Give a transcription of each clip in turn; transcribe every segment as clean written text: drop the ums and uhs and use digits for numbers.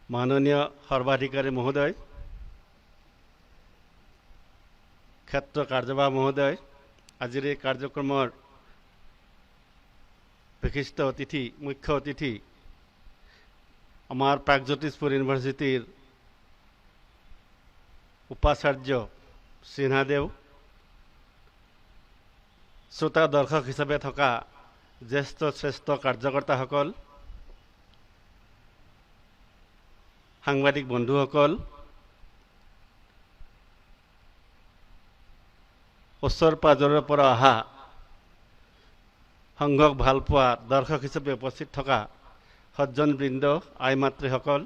মাননীয় সৰ্বাধিকাৰী মহোদয়, ক্ষেত্ৰ কাৰ্যবাহ মহোদয়, আজিৰ এই কাৰ্যক্ৰমৰ বিশিষ্ট অতিথি, মুখ্য অতিথি, আমাৰ প্ৰাগজ্যোতিষপুৰ ইউনিভাৰ্চিটিৰ উপাচাৰ্য সিনহাদেউ, শ্ৰোতা দৰ্শক হিচাপে থকা জ্যেষ্ঠ শ্ৰেষ্ঠ কাৰ্যকৰ্তাসকল, সাংবাদিক বন্ধুসকল, ওচৰ পাজৰৰ পৰা অহা সংঘক ভালপোৱা দৰ্শক হিচাপে উপস্থিত থকা সজ্জনবৃন্দ, আই মাতৃসকল,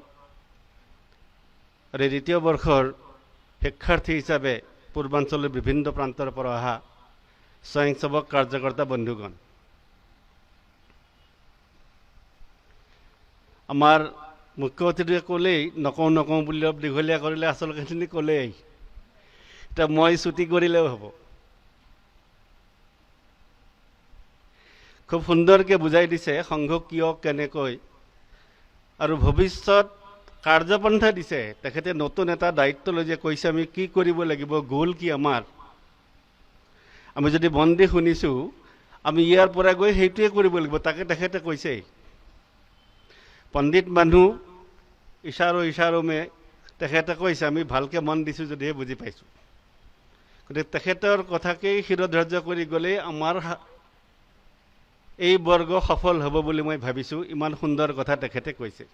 আৰু দ্বিতীয় বৰ্ষৰ শিক্ষাৰ্থী হিচাপে পূৰ্বাঞ্চলৰ বিভিন্ন প্ৰান্তৰ পৰা অহা স্বয়ংসেৱক কাৰ্যকৰ্তা বন্ধুগণ, আমাৰ মুখ্য অতিথিয়ে ক'লেই নকওঁ বুলি দীঘলীয়া কৰিলে আচল কথাখিনি ক'লেই, এতিয়া মই ছুটি কৰিলেও হ'ব। খুব সুন্দৰকৈ বুজাই দিছে সংঘ কিয় কেনেকৈ আৰু ভৱিষ্যত কাৰ্যপন্থা দিছে। তেখেতে নতুন এটা দায়িত্ব লৈ যে কৈছে আমি কি কৰিব লাগিব, গ'ল কি আমাৰ। আমি যদি মন দি শুনিছোঁ, আমি ইয়াৰ পৰা গৈ সেইটোৱে কৰিব লাগিব, তাকে তেখেতে কৈছে। পণ্ডিত মানুহ ইশাৰো তেখেতে কৈছে, আমি ভালকৈ মন দিছোঁ যদিহে বুজি পাইছোঁ। গতিকে তেখেতৰ কথাকেই শিৰোধাৰ্য কৰি গ'লে আমাৰ এই বৰ্গ সফল হ'ব বুলি মই ভাবিছোঁ। ইমান সুন্দৰ কথা তেখেতে কৈছে।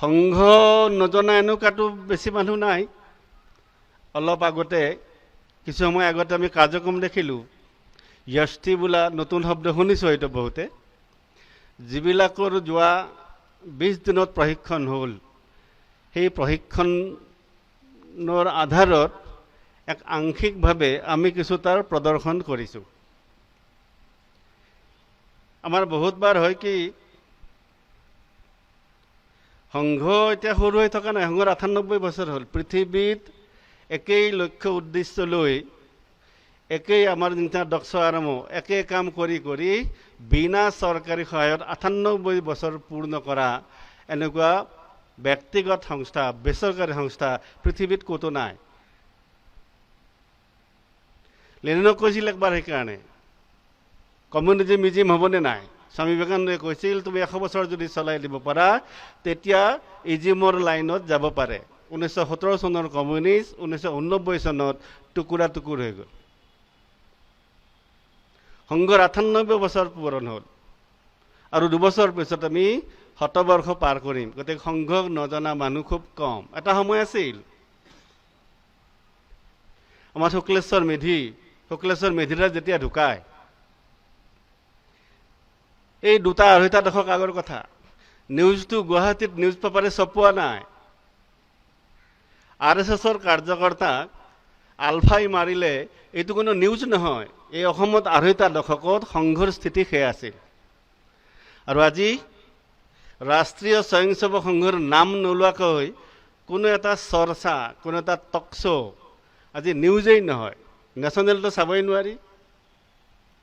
সংঘ নজনা এনেকুৱাতো বেছি মানুহ নাই। অলপ আগতে, কিছু সময় আগতে আমি কাৰ্যক্ৰম দেখিলোঁ। য়ষ্টি বোলা নতুন শব্দ শুনিছোঁ হয়তো বহুতে। যিবিলাকৰ যোৱা 20 দিনত প্ৰশিক্ষণ হ'ল, সেই প্ৰশিক্ষণৰ আধাৰত এক আংশিকভাৱে আমি কিছু তাৰ প্ৰদৰ্শন কৰিছোঁ। আমাৰ বহুতবাৰ হয় কি, সংঘ এতিয়া সৰু হৈ থকা নাই, সংঘৰ 98 বছৰ হ'ল। পৃথিৱীত একেই লক্ষ্য উদ্দেশ্য লৈ, একেই আমাৰ নিচিনা দক্ষ আৰম্ভ একে কাম কৰি কৰি বিনা চৰকাৰী সহায়ত 98 বছৰ পূৰ্ণ কৰা এনেকুৱা ব্যক্তিগত সংস্থা, বেচৰকাৰী সংস্থা পৃথিৱীত ক'তো নাই। লেনিনক কৈছিল একবাৰ সেইকাৰণে, কমিউনিজম ইজিম হ'বনে নাই। স্বামী বিবেকানন্দই কৈছিল, তুমি 100 বছৰ যদি চলাই দিব পাৰা তেতিয়া ইজিমৰ লাইনত যাব পাৰে। 1917 চনৰ কমিউনিষ্ট 1989 চনত টুকুৰা টুকুৰ হৈ গ'ল। সংঘৰ 98 বছৰ পূৰণ হ'ল আৰু 2 বছৰ পিছত আমি শতবৰ্ষ পাৰ কৰিম। গতিকে সংঘক নজনা মানুহ খুব কম। এটা সময় আছিল আমাৰ শুক্লেশ্বৰ মেধিৰাজ যেতিয়া ঢুকায়, এই 2-2.5 দশক আগৰ কথা। নিউজটো গুৱাহাটীত নিউজ পেপাৰে ছপোৱা নাই। RSSৰ কাৰ্যকৰ্তাক আলফাই মাৰিলে এইটো কোনো নিউজ নহয়। এই অসমত 2.5 দশকত সংঘৰ স্থিতি সেয়া আছিল। আৰু আজি ৰাষ্ট্ৰীয় স্বয়ংসেৱক সংঘৰ নাম নোলোৱাকৈ কোনো এটা চৰ্চা, কোনো এটা টক শ্ব' আজি নিউজেই নহয়। নেশ্যনেলটো চাবই নোৱাৰি,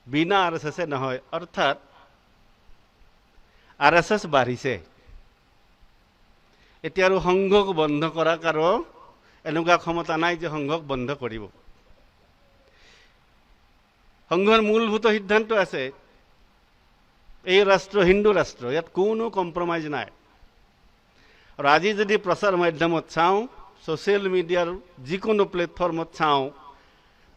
বিনা RSS নহয়। অৰ্থাৎ RSS বাঢ়িছে। এতিয়া আৰু সংঘক বন্ধ কৰা কাৰো এনেকুৱা ক্ষমতা নাই যে সংঘক বন্ধ কৰিব। সংঘৰ মূলভূত সিদ্ধান্ত আছে, এই ৰাষ্ট্ৰ হিন্দু ৰাষ্ট্ৰ, ইয়াত কোনো কম্প্ৰমাইজ নাই। আৰু আজি যদি প্ৰচাৰ মাধ্যমত চাওঁ, ছ'চিয়েল মিডিয়াৰ যিকোনো প্লেটফৰ্মত চাওঁ,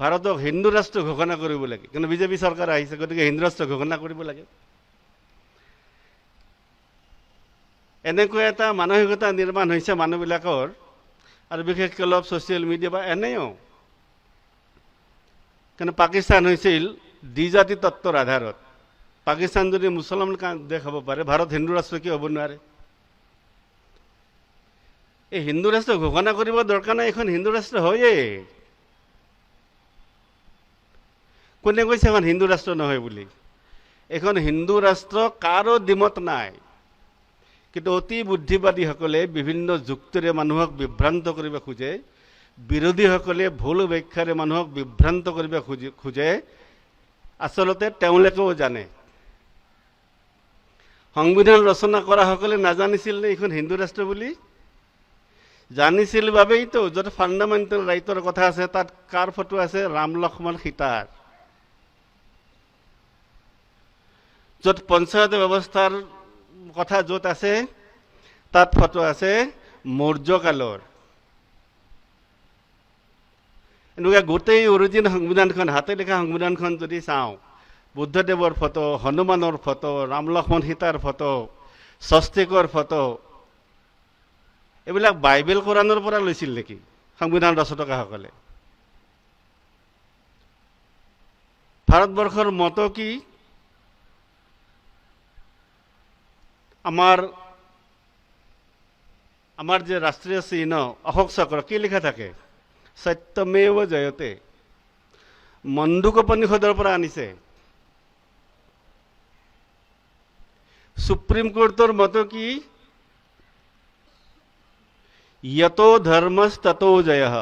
ভাৰতক হিন্দু ৰাষ্ট্ৰ ঘোষণা কৰিব লাগে। কিন্তু বিজেপি চৰকাৰ আহিছে, গতিকে হিন্দু ৰাষ্ট্ৰ ঘোষণা কৰিব লাগে। এনেকুৱা এটা মানসিকতা নিৰ্মাণ হৈছে মানুহবিলাকৰ, আৰু বিশেষকৈ অলপ ছ'চিয়েল মিডিয়া বা এনেও। কিন্তু পাকিস্তান হৈছিল দ্বিজাতি তত্ত্বৰ আধাৰত। পাকিস্তান যদি মুছলমান দেশ হ'ব পাৰে, ভাৰত হিন্দু ৰাষ্ট্ৰ কিয় হ'ব নোৱাৰে? এই হিন্দু ৰাষ্ট্ৰ ঘোষণা কৰিব দৰকাৰ নাই, এখন হিন্দু ৰাষ্ট্ৰ হয়েই। কোনে কৈছে এখন হিন্দু ৰাষ্ট্ৰ নহয় বুলি? এখন হিন্দু ৰাষ্ট্ৰ কাৰো দিমত নাই। কিন্তু অতি বুদ্ধিবাদীসকলে বিভিন্ন যুক্তিৰে মানুহক বিভ্ৰান্ত কৰিব খোজে, বিৰোধীসকলে ভুল ব্যাখ্যাৰে মানুহক বিভ্ৰান্ত কৰিব খোজে। আচলতে তেওঁলোকেও জানে সংবিধান ৰচনা কৰা সকলে নাজানিছিল নে এইখন হিন্দু ৰাষ্ট্ৰ বুলি? জানিছিল বাবেই তো য'ত ফাণ্ডামেণ্টেল ৰাইটৰ কথা আছে তাত কাৰ ফটো আছে? ৰাম লক্ষ্মণ সীতাৰ। য'ত পঞ্চায়ত ব্যৱস্থাৰ কথা য'ত আছে তাত ফটো আছে মৌৰ্য কালৰ। এনেকুৱা গোটেই অৰিজিনেল সংবিধানখন, হাতে লিখা সংবিধানখন যদি চাওঁ, বুদ্ধদেৱৰ ফটো, হনুমানৰ ফটো, ৰাম লক্ষ্মণ সীতাৰ ফটো, স্বস্তিকৰ ফটো, এইবিলাক বাইবেল কোৰাণৰ পৰা লৈছিল নেকি সংবিধান ৰচয়িতাসকলে? ভাৰতবৰ্ষৰ মতো কি? আমাৰ যে ৰাষ্ট্ৰীয় চিহ্ন অশোক চক্ৰ, কি লিখা থাকে? সত্যমেৱ জয়তে। মণ্ডুকোপনিষদৰ পৰা আনিছে। সুপ্ৰিম কোৰ্টৰ মতো কি? यतो धर्मस्ततो जयः।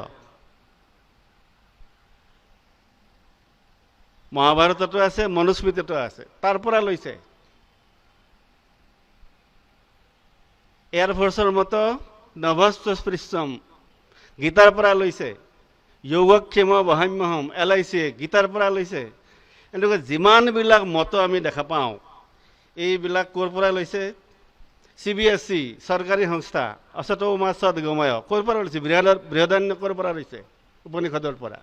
মহাভাৰততো আছে, মনুস্মৃতিতো আছে, তাৰ পৰা লৈছে। এয়াৰফৰ্চৰ মতো নভস্ত স্পৃশ্যম, গীতাৰ পৰা লৈছে। যোগক্ষেম বহাম্যহম, LIC গীতাৰ পৰা লৈছে। এনেকুৱা যিমানবিলাক মতো আমি দেখা পাওঁ, এইবিলাক ক'ৰ পৰা লৈছে? CBSE চৰকাৰী সংস্থা, অচতো মা সদগময়, ক'ৰ পৰা লৈছে? বৃহদাৰণ্যকৰ পৰা লৈছে, উপনিষদৰ পৰা।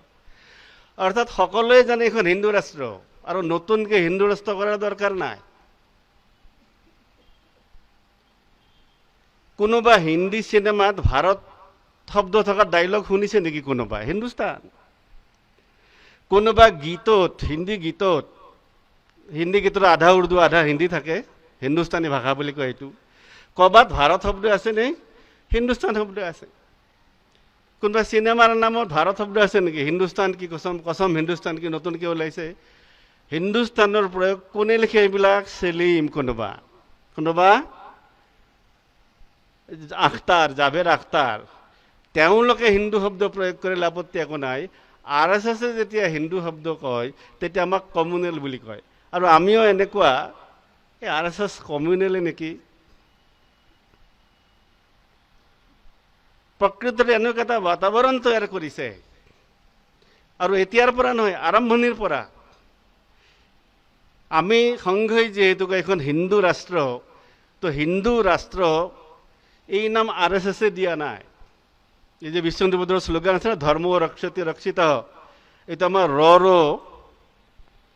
অৰ্থাৎ সকলোৱে জানে এইখন হিন্দু ৰাষ্ট্ৰ, আৰু নতুনকৈ হিন্দু ৰাষ্ট্ৰ কৰাৰ দৰকাৰ নাই। কোনোবা হিন্দী চিনেমাত ভাৰত শব্দ থকা ডাইলগ শুনিছে নেকি কোনোবা? হিন্দুস্তান। কোনোবা গীতত, হিন্দী গীতত আধা উৰ্দু আধা হিন্দী থাকে, হিন্দুস্তানী ভাষা বুলি কয় এইটো। ক'ৰবাত ভাৰত শব্দ আছে নে? হিন্দুস্তান শব্দ আছে। কোনোবা চিনেমাৰ নামত ভাৰত শব্দ আছে নেকি? হিন্দুস্তান কি কসম, কসম হিন্দুস্তান কি নতুনকৈ ওলাইছে। হিন্দুস্তানৰ প্ৰয়োগ কোনে লিখে এইবিলাক? সেলিম কোনোবা আখতাৰ, জাভেদ আখতাৰ, তেওঁলোকে হিন্দু শব্দ প্ৰয়োগ কৰিলে আপত্তি একো নাই। RSS যেতিয়া হিন্দু শব্দ কয় তেতিয়া আমাক কমিউনেল বুলি কয়, আৰু আমিও এনেকুৱা এই RSS কমিউনেলে নেকি? প্ৰকৃততে এনেকুৱা এটা বাতাবৰণ তৈয়াৰ কৰিছে, আৰু এতিয়াৰ পৰা নহয়, আৰম্ভণিৰ পৰা। আমি সংঘই যিহেতু এখন হিন্দু ৰাষ্ট্ৰ, তো হিন্দু ৰাষ্ট্ৰ এই নাম RSS দিয়া নাই। এই যে বিশ্ব হিন্দু পৰিষদৰ শ্লোগান আছে না, ধৰ্ম ৰক্ষতি ৰক্ষিত, এইটো আমাৰ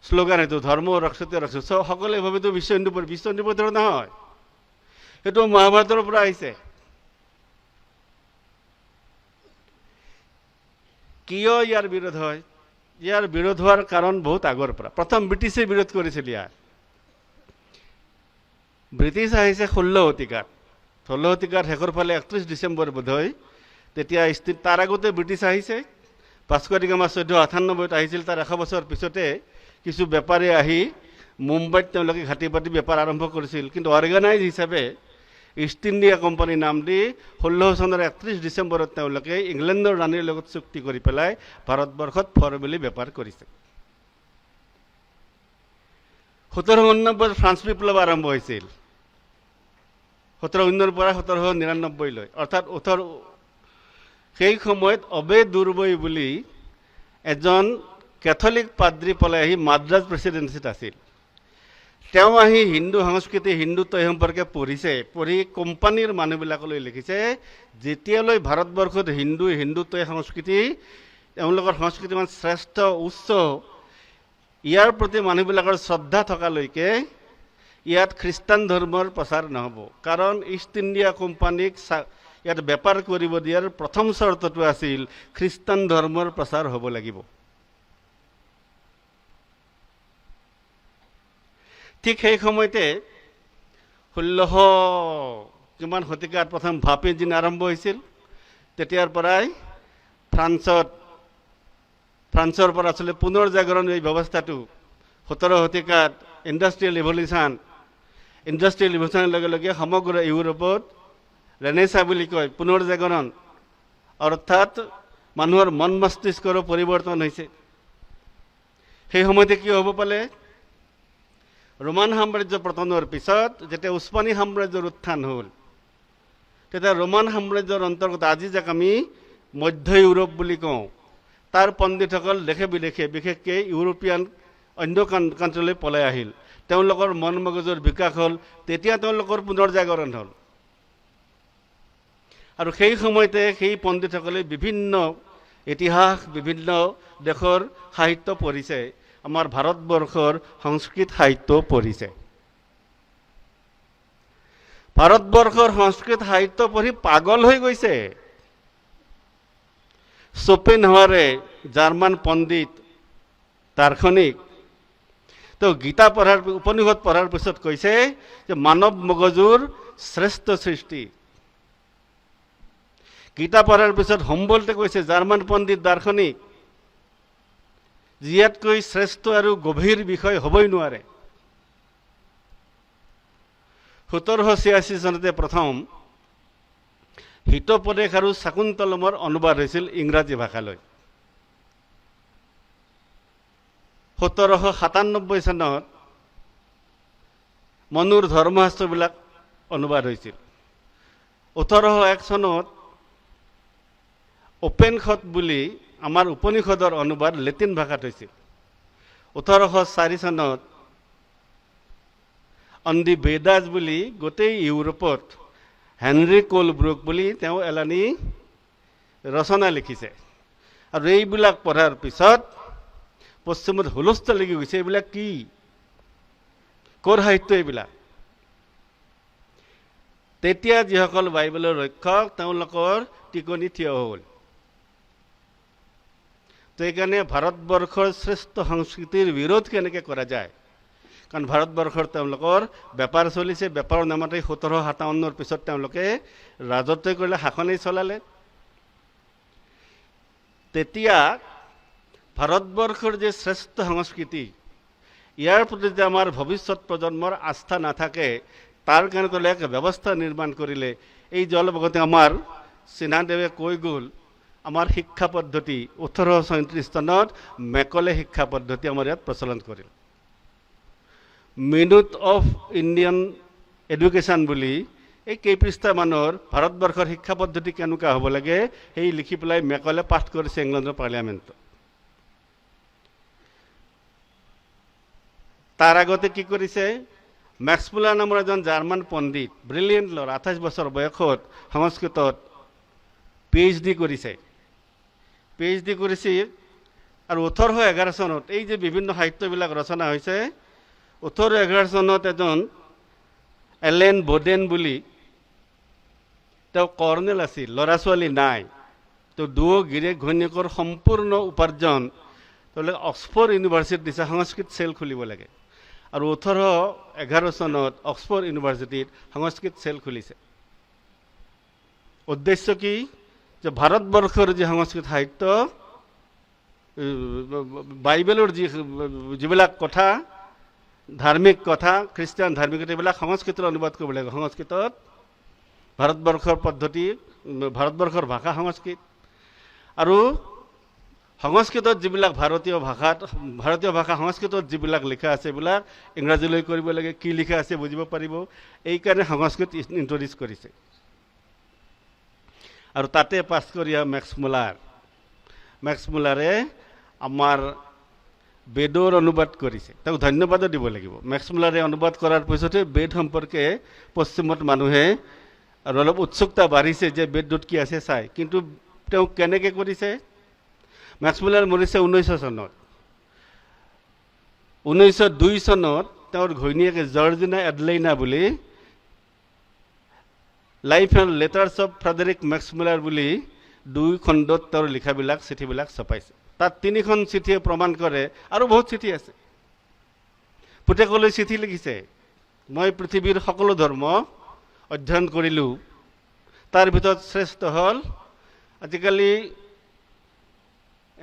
শ্লোগান, এইটো ধৰ্ম ৰক্ষতি ৰক্ষিত। সকলোৱে ভাবেতো বিশ্ব হিন্দু পৰিষদ নহয়, সেইটো মহাভাৰতৰ পৰা আহিছে। কিয় ইয়াৰ বিৰোধ হয়? ইয়াৰ বিৰোধ হোৱাৰ কাৰণ বহুত আগৰ পৰা। প্ৰথম ব্ৰিটিছে বিৰোধ কৰিছিল ইয়াৰ। ব্ৰিটিছ আহিছে 16 শতিকাত, 16 শতিকাৰ শেষৰ ফালে 31 ডিচেম্বৰ বোধ হয়, তেতিয়া তাৰ আগতে ব্ৰিটিছ আহিছে। ভাস্কো ডি গামা 1498 আহিছিল, তাৰ 100 বছৰ পিছতে কিছু বেপাৰী আহি মুম্বাইত তেওঁলোকে ঘাটি পাতি বেপাৰ আৰম্ভ কৰিছিল, কিন্তু অৰ্গেনাইজ হিচাপে ইষ্ট ইণ্ডিয়া কোম্পানী নাম দি 1600 চনৰ 31 ডিচেম্বৰত তেওঁলোকে ইংলেণ্ডৰ ৰাণীৰ লগত চুক্তি কৰি পেলাই ভাৰতবৰ্ষত ফৰ্মেলি বেপাৰ কৰিছে। 1789 ফ্ৰান্স বিপ্লৱ আৰম্ভ হৈছিল, 1719 পৰা 1799 লৈ, অৰ্থাৎ সেই সময়ত অবে দুৰ্বৈ বুলি এজন কেথলিক পাদ্ৰী পলাই আহি মাদ্ৰাজ প্ৰেচিডেন্সিত আছিল। তেওঁ আহি হিন্দু সংস্কৃতি, হিন্দুত্ব এই সম্পৰ্কে পঢ়িছে, পঢ়ি কোম্পানীৰ মানুহবিলাকলৈ লিখিছে, যেতিয়ালৈ ভাৰতবৰ্ষত হিন্দুত্ব সংস্কৃতি, তেওঁলোকৰ সংস্কৃতি মানে শ্ৰেষ্ঠ উচ্চ, ইয়াৰ প্ৰতি মানুহবিলাকৰ শ্ৰদ্ধা থকালৈকে ইয়াত খ্ৰীষ্টান ধৰ্মৰ প্ৰচাৰ নহ'ব। কাৰণ ইষ্ট ইণ্ডিয়া কোম্পানীক ইয়াত বেপাৰ কৰিব দিয়াৰ প্ৰথম চৰ্তটো আছিল খ্ৰীষ্টান ধৰ্মৰ প্ৰচাৰ হ'ব লাগিব। ঠিক সেই সময়তে 1600 শতিকাত প্ৰথম ভাপে দিন আৰম্ভ হৈছিল। তেতিয়াৰ পৰাই ফ্ৰান্সৰ পৰা আচলতে পুনৰ জাগৰণ এই ব্যৱস্থাটো 17 শতিকাত ইণ্ডাষ্ট্ৰিয়েল ৰিভলিউশ্যনৰ লগে লগে সমগ্ৰ ইউৰোপত ৰেনেছা বুলি কয়, পুনৰ জাগৰণ, অৰ্থাৎ মানুহৰ মন মস্তিষ্কৰো পৰিৱৰ্তন হৈছে। সেই সময়তে কি হ'ব পালে? ৰোমান সাম্ৰাজ্য পতনৰ পিছত যেতিয়া উছমানী সাম্ৰাজ্যৰ উত্থান হ'ল, তেতিয়া ৰোমান সাম্ৰাজ্যৰ অন্তৰ্গত আজি যাক আমি মধ্য ইউৰোপ বুলি কওঁ, তাৰ পণ্ডিতসকল দেশে বিদেশে বিশেষকৈ ইউৰোপীয়ান অন্য কাণ্ট্ৰিলৈ পলাই আহিল। তেওঁলোকৰ মন মগজুৰ বিকাশ হ'ল, তেতিয়া তেওঁলোকৰ পুনৰ জাগৰণ হ'ল। আৰু সেই সময়তে সেই পণ্ডিতসকলে বিভিন্ন ইতিহাস, বিভিন্ন দেশৰ সাহিত্য পঢ়িছে, আমাৰ ভাৰতবৰ্ষৰ সংস্কৃত সাহিত্য পঢ়িছে। ভাৰতবৰ্ষৰ সংস্কৃত সাহিত্য পঢ়ি পাগল হৈ গৈছে। শোপেনহাৱাৰে, জাৰ্মান পণ্ডিত দাৰ্শনিক, তেওঁ গীতা পঢ়াৰ উপনিষদ পঢ়াৰ পিছত কৈছে যে মানৱ মগজুৰ শ্ৰেষ্ঠ সৃষ্টি। গীতা পঢ়াৰ পিছত হুম্বলটে কৈছে, জাৰ্মান পণ্ডিত দাৰ্শনিক, ইয়াতকৈ শ্ৰেষ্ঠ আৰু গভীৰ বিষয় হ'বই নোৱাৰে। 1786 চনতে প্ৰথম হিতোপদেশ আৰু শাকুন্তলমৰ অনুবাদ হৈছিল ইংৰাজী ভাষালৈ। 1797 চনত মনুৰ ধৰ্মশাস্ত্ৰবিলাক অনুবাদ হৈছিল। 1801 চনত উপনিষদ বুলি আমাৰ উপনিষদৰ অনুবাদ লেটিন ভাষাত হৈছিল। 1804 চনত অন দি বেদাস বুলি গোটেই ইউৰোপত হেনৰি কোলব্ৰুক বুলি তেওঁ এলানি ৰচনা লিখিছে। আৰু এইবিলাক পঢ়াৰ পিছত পশ্চিমত হুলস্থুল লাগি গৈছে, এইবিলাক কি, ক'ৰ সাহিত্য এইবিলাক। তেতিয়া যিসকল বাইবেলৰ ৰক্ষক তেওঁলোকৰ টিকনি থিয় হ'ল। তো এইকাৰণে ভাৰতবৰ্ষৰ শ্ৰেষ্ঠ সংস্কৃতিৰ বিৰোধ কেনেকৈ কৰা যায়, কাৰণ ভাৰতবৰ্ষৰ তেওঁলোকৰ বেপাৰ চলিছে। বেপাৰৰ নামতে 1757 পিছত তেওঁলোকে ৰাজত্ব কৰিলে, শাসনেই চলালে। তেতিয়া ভাৰতবৰ্ষৰ যে শ্ৰেষ্ঠ সংস্কৃতি, ইয়াৰ প্ৰতি যে আমাৰ ভৱিষ্যত প্ৰজন্মৰ আস্থা নাথাকে, তাৰ কাৰণে তেওঁলোকে এক ব্যৱস্থা নিৰ্মাণ কৰিলে। এই যে অলপ আগতে আমাৰ সিনহাদেৱে কৈ গ'ল, আমাৰ শিক্ষা পদ্ধতি 1837 চনত মেকলে শিক্ষা পদ্ধতি আমাৰ ইয়াত প্ৰচলন কৰিল। মিনুট অফ ইণ্ডিয়ান এডুকেশ্যন বুলি এই কেইপৃষ্ঠামানৰ ভাৰতবৰ্ষৰ শিক্ষা পদ্ধতি কেনেকুৱা হ'ব লাগে সেই লিখি পেলাই মেকলে পাঠ কৰিছে ইংলেণ্ডৰ পাৰ্লিয়ামেণ্টত। তাৰ আগতে কি কৰিছে, মেক্সমুলাৰ নামৰ এজন জাৰ্মান পণ্ডিত, ব্ৰিলিয়েণ্ট ল'ৰা, 28 বছৰ বয়সত সংস্কৃতত PhD কৰিছে। PhD কৰিছে আৰু 1811 চনত এই যে বিভিন্ন সাহিত্যবিলাক ৰচনা হৈছে, 1811 চনত এজন এলেন বডেন বুলি, তেওঁ কৰ্ণেল আছিল, ল'ৰা ছোৱালী নাই। তেওঁ দুয়ো গিৰিয়েক ঘৈণীয়েকৰ সম্পূৰ্ণ উপাৰ্জন তেওঁলোকে অক্সফৰ্ড ইউনিভাৰ্চিটিত দিছে, সংস্কৃত চেল খুলিব লাগে। আৰু 1811 চনত অক্সফৰ্ড ইউনিভাৰ্চিটিত সংস্কৃত চেল খুলিছে। উদ্দেশ্য কি, যে ভাৰতবৰ্ষৰ যি সংস্কৃত সাহিত্য, বাইবেলৰ যিবিলাক কথা, ধাৰ্মিক কথা, খ্ৰীষ্টিয়ান ধাৰ্মিকতা, এইবিলাক সংস্কৃতত অনুবাদ কৰিব লাগে। সংস্কৃতত ভাৰতবৰ্ষৰ পদ্ধতি, ভাৰতবৰ্ষৰ ভাষা সংস্কৃত। আৰু সংস্কৃতত যিবিলাক ভাৰতীয় ভাষা সংস্কৃতত যিবিলাক লিখা আছে, এইবিলাক ইংৰাজীলৈ কৰিব লাগে। কি লিখা আছে বুজিব পাৰিব, এইকাৰণে সংস্কৃত ইণ্ট্ৰডিউচ কৰিছে। আৰু তাতে পাছ কৰিয়া মেক্সমুলাৰে আমাৰ বেদৰ অনুবাদ কৰিছে, তেওঁক ধন্যবাদো দিব লাগিব। মেক্সমুলাৰে অনুবাদ কৰাৰ পিছতে বেদ সম্পৰ্কে পশ্চিমত মানুহে আৰু অলপ উৎসুকতা বাঢ়িছে যে বেদটোত কি আছে চাই। কিন্তু তেওঁ কেনেকৈ কৰিছে, মেক্সমুলাৰ মৰিছে 1900 চনত। 1902 চনত তেওঁৰ ঘৈণীয়েকে জৰ্জিনা এডলেইনা বুলি life and letters of Frederick Max Muller বুলি 2 খণ্ডত তেওঁৰ লিখাবিলাক, চিঠিবিলাক ছপাইছে। তাত 3খন চিঠিয়ে প্ৰমাণ কৰে, আৰু বহুত চিঠি আছে। পুতেকলৈ চিঠি লিখিছে, মই পৃথিৱীৰ সকলো ধৰ্ম অধ্যয়ন কৰিলোঁ, তাৰ ভিতৰত শ্ৰেষ্ঠ হ'ল, আজিকালি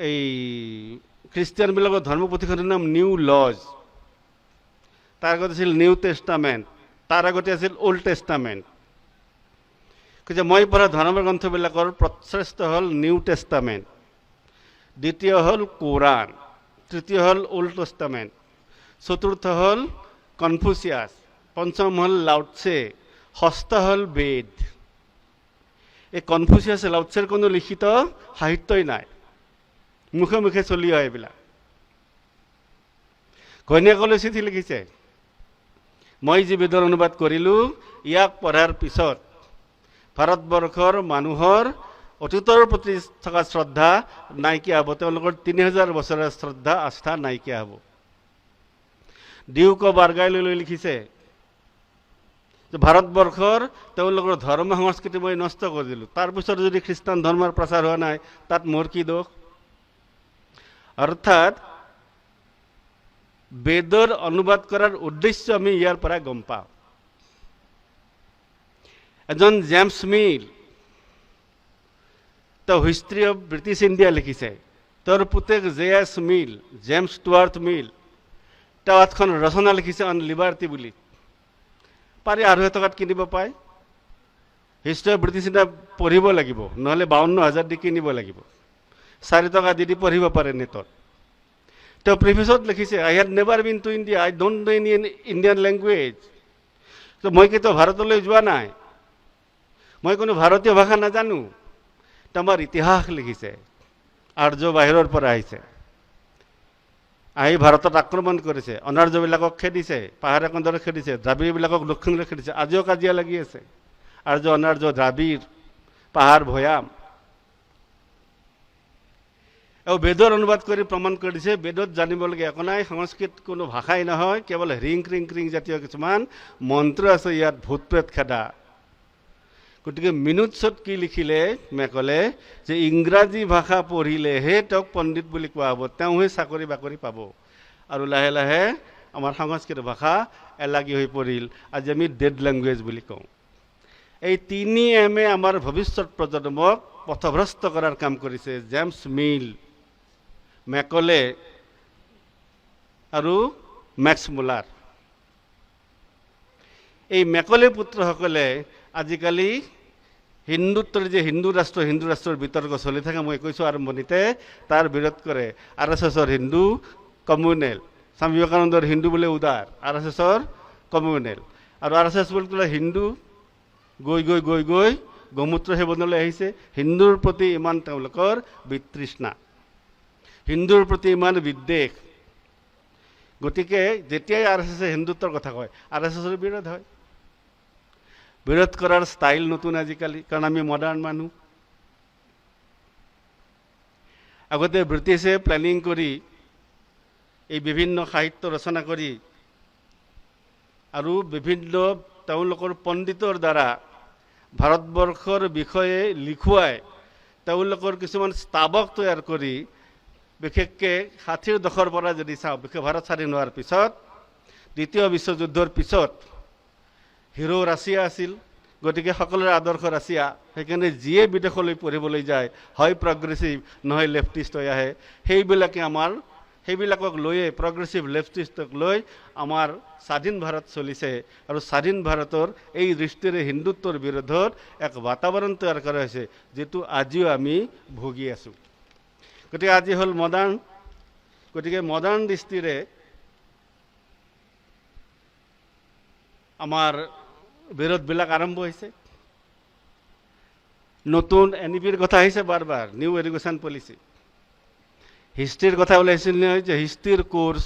এই খ্ৰীষ্টিয়ানবিলাকৰ ধৰ্মপুথিখনৰ নাম নিউ লজ, তাৰ আগতে আছিল নিউ টেষ্টামেণ্ট, তাৰ আগতে আছিল অল্ড টেষ্টামেণ্ট। কৈছে মই পঢ়া ধৰ্মৰ গ্ৰন্থবিলাকৰ শ্ৰেষ্ঠ হ'ল নিউ টেষ্টামেণ্ট, দ্বিতীয় হ'ল কোৰাণ, তৃতীয় হ'ল অল্ড টেষ্টামেণ্ট, চতুৰ্থ হ'ল কনফুচিয়াছ, পঞ্চম হ'ল লাউটছে, ষষ্ঠ হ'ল বেদ। এই কনফুচিয়াছ লাউটছেৰ কোনো লিখিত সাহিত্যই নাই, মুখে মুখে চলি হয় এইবিলাক। ঘৈণীয়েকলৈ চিঠি লিখিছে, মই যি বেদৰ অনুবাদ কৰিলোঁ, ইয়াক পঢ়াৰ পিছত ভাৰতবৰ্ষৰ মানুহৰ অতীতৰ প্ৰতি থকা শ্ৰদ্ধা নাইকিয়া হ'ব, তেওঁলোকৰ 3000 বছৰৰ শ্ৰদ্ধা আস্থা নাইকিয়া হ'ব। ডিউক অৱ আৰ্গাইললৈ লিখিছে যে ভাৰতবৰ্ষৰ তেওঁলোকৰ ধৰ্ম সংস্কৃতি মই নষ্ট কৰি দিলোঁ, তাৰপিছত যদি খ্ৰীষ্টান ধৰ্মৰ প্ৰচাৰ হোৱা নাই তাত মোৰ কি দোষ। অৰ্থাৎ বেদৰ অনুবাদ কৰাৰ উদ্দেশ্য আমি ইয়াৰ পৰা গম পাওঁ। এজন জেমছ মিল তেওঁ হিষ্ট্ৰী অফ ব্ৰিটিছ ইণ্ডিয়া লিখিছে, তেওঁৰ পুতেক জে.এছ. মিল, জেমছ ষ্টুৱাৰ্ট মিল, তেওঁ এখন ৰচনা লিখিছে অন লিবাৰ্টি বুলি, পাৰি 250 টকাত কিনিব পায়। হিষ্ট্ৰী অফ ব্ৰিটিছ ইণ্ডিয়া পঢ়িব লাগিব, নহ'লে 52,000 দি কিনিব লাগিব, 4 টকা দি পঢ়িব পাৰে নেটত। তেওঁ প্ৰিফেচত লিখিছে, I had never been to India, I don't know any Indian language. মই কেতিয়াও ভাৰতলৈ যোৱা নাই, মই কোনো ভাৰতীয় ভাষা নাজানো। আমাৰ ইতিহাস লিখিছে, আৰ্য বাহিৰৰ পৰা আহিছে, আহি ভাৰতত আক্ৰমণ কৰিছে, অনাৰ্যবিলাকক খেদিছে, পাহাৰে কন্দৰে খেদিছে, দ্ৰাবিড়বিলাকক দক্ষিণলৈ খেদিছে, আজিও কাজিয়া লাগি আছে, আৰ্য অনাৰ্য দ্ৰাবিড়, পাহাৰ ভৈয়াম। আৰু বেদৰ অনুবাদ কৰি প্ৰমাণ কৰি দিছে বেদত জানিবলগীয়া একো নাই, সংস্কৃত কোনো ভাষাই নহয়, কেৱল ৰিং ক্ৰিং ক্ৰিং জাতীয় কিছুমান মন্ত্ৰ আছে ইয়াত, ভূত প্ৰেত খেদা। গতিকে মিনুটছত কি লিখিলে মেকলে, যে ইংৰাজী ভাষা পঢ়িলেহে তেওঁক পণ্ডিত বুলি কোৱা হ'ব, তেওঁহে চাকৰি বাকৰি পাব। আৰু লাহে লাহে আমাৰ সংস্কৃত ভাষা এলাগী হৈ পৰিল, আজি আমি ডেড লেংগুৱেজ বুলি কওঁ। এই 3M আমাৰ ভৱিষ্যত প্ৰজন্মক পথভ্ৰষ্ট কৰাৰ কাম কৰিছে, জেমছ মিল, মেকলে আৰু মেক্স মুলাৰ। এই মেকলে পুত্ৰসকলে আজিকালি হিন্দুত্বৰ যে হিন্দু ৰাষ্ট্ৰৰ বিতৰ্ক চলি থাকে, মই কৈছোঁ আৰম্ভণিতে, তাৰ বিৰোধ কৰে। RSSৰ হিন্দু কমিউনেল, স্বামী বিবেকানন্দৰ হিন্দু বোলে উদাৰ, RSSৰ কমিউনেল। আৰু RSS বুলি ক'লে হিন্দু গৈ গৈ গৈ গৈ গোমূত্ৰ সেৱনলৈ আহিছে। হিন্দুৰ প্ৰতি ইমান তেওঁলোকৰ বিতৃষ্ণা, হিন্দুৰ প্ৰতি ইমান বিদ্বেষ। গতিকে যেতিয়াই RSSে হিন্দুত্বৰ কথা কয়, RSSৰ বিৰোধ হয়। বিৰোধ কৰাৰ ষ্টাইল নতুন আজিকালি, কাৰণ আমি মডাৰ্ণ মানুহ। আগতে ব্ৰিটিছে প্লেনিং কৰি এই বিভিন্ন সাহিত্য ৰচনা কৰি আৰু বিভিন্ন তেওঁলোকৰ পণ্ডিতৰ দ্বাৰা ভাৰতবৰ্ষৰ বিষয়ে লিখুৱাই তেওঁলোকৰ কিছুমান স্তাৱক তৈয়াৰ কৰি, বিশেষকৈ 60ৰ দশকৰ পৰা যদি চাওঁ, বিশেষ ভাৰত স্বাধীন হোৱাৰ পিছত, দ্বিতীয় বিশ্বযুদ্ধৰ পিছত হিৰো ৰাছিয়া আছিল, গতিকে সকলোৰে আদৰ্শ ৰাছিয়া। সেইকাৰণে যিয়ে বিদেশলৈ পঢ়িবলৈ যায়, হয় প্ৰগ্ৰেছিভ নহয় লেফটিষ্ট হৈ আহে। সেইবিলাকক লৈয়ে, প্ৰগ্ৰেছিভ লেফটিষ্টক লৈ আমাৰ স্বাধীন ভাৰত চলিছে। আৰু স্বাধীন ভাৰতৰ এই দৃষ্টিৰে হিন্দুত্বৰ বিৰোধত এক বাতাবৰণ তৈয়াৰ কৰা হৈছে, যিটো আজিও আমি ভুগি আছোঁ। গতিকে আজি হ'ল মডাৰ্ণ, গতিকে মডাৰ্ণ দৃষ্টিৰে আমাৰ বিৰোধবিলাক আৰম্ভ হৈছে। নতুন NEPৰ কথা আহিছে বাৰ, নিউ এডুকেশ্যন পলিচি। হিষ্ট্ৰীৰ কথা ওলাইছিল নহয়, যে হিষ্ট্ৰীৰ কোৰ্চ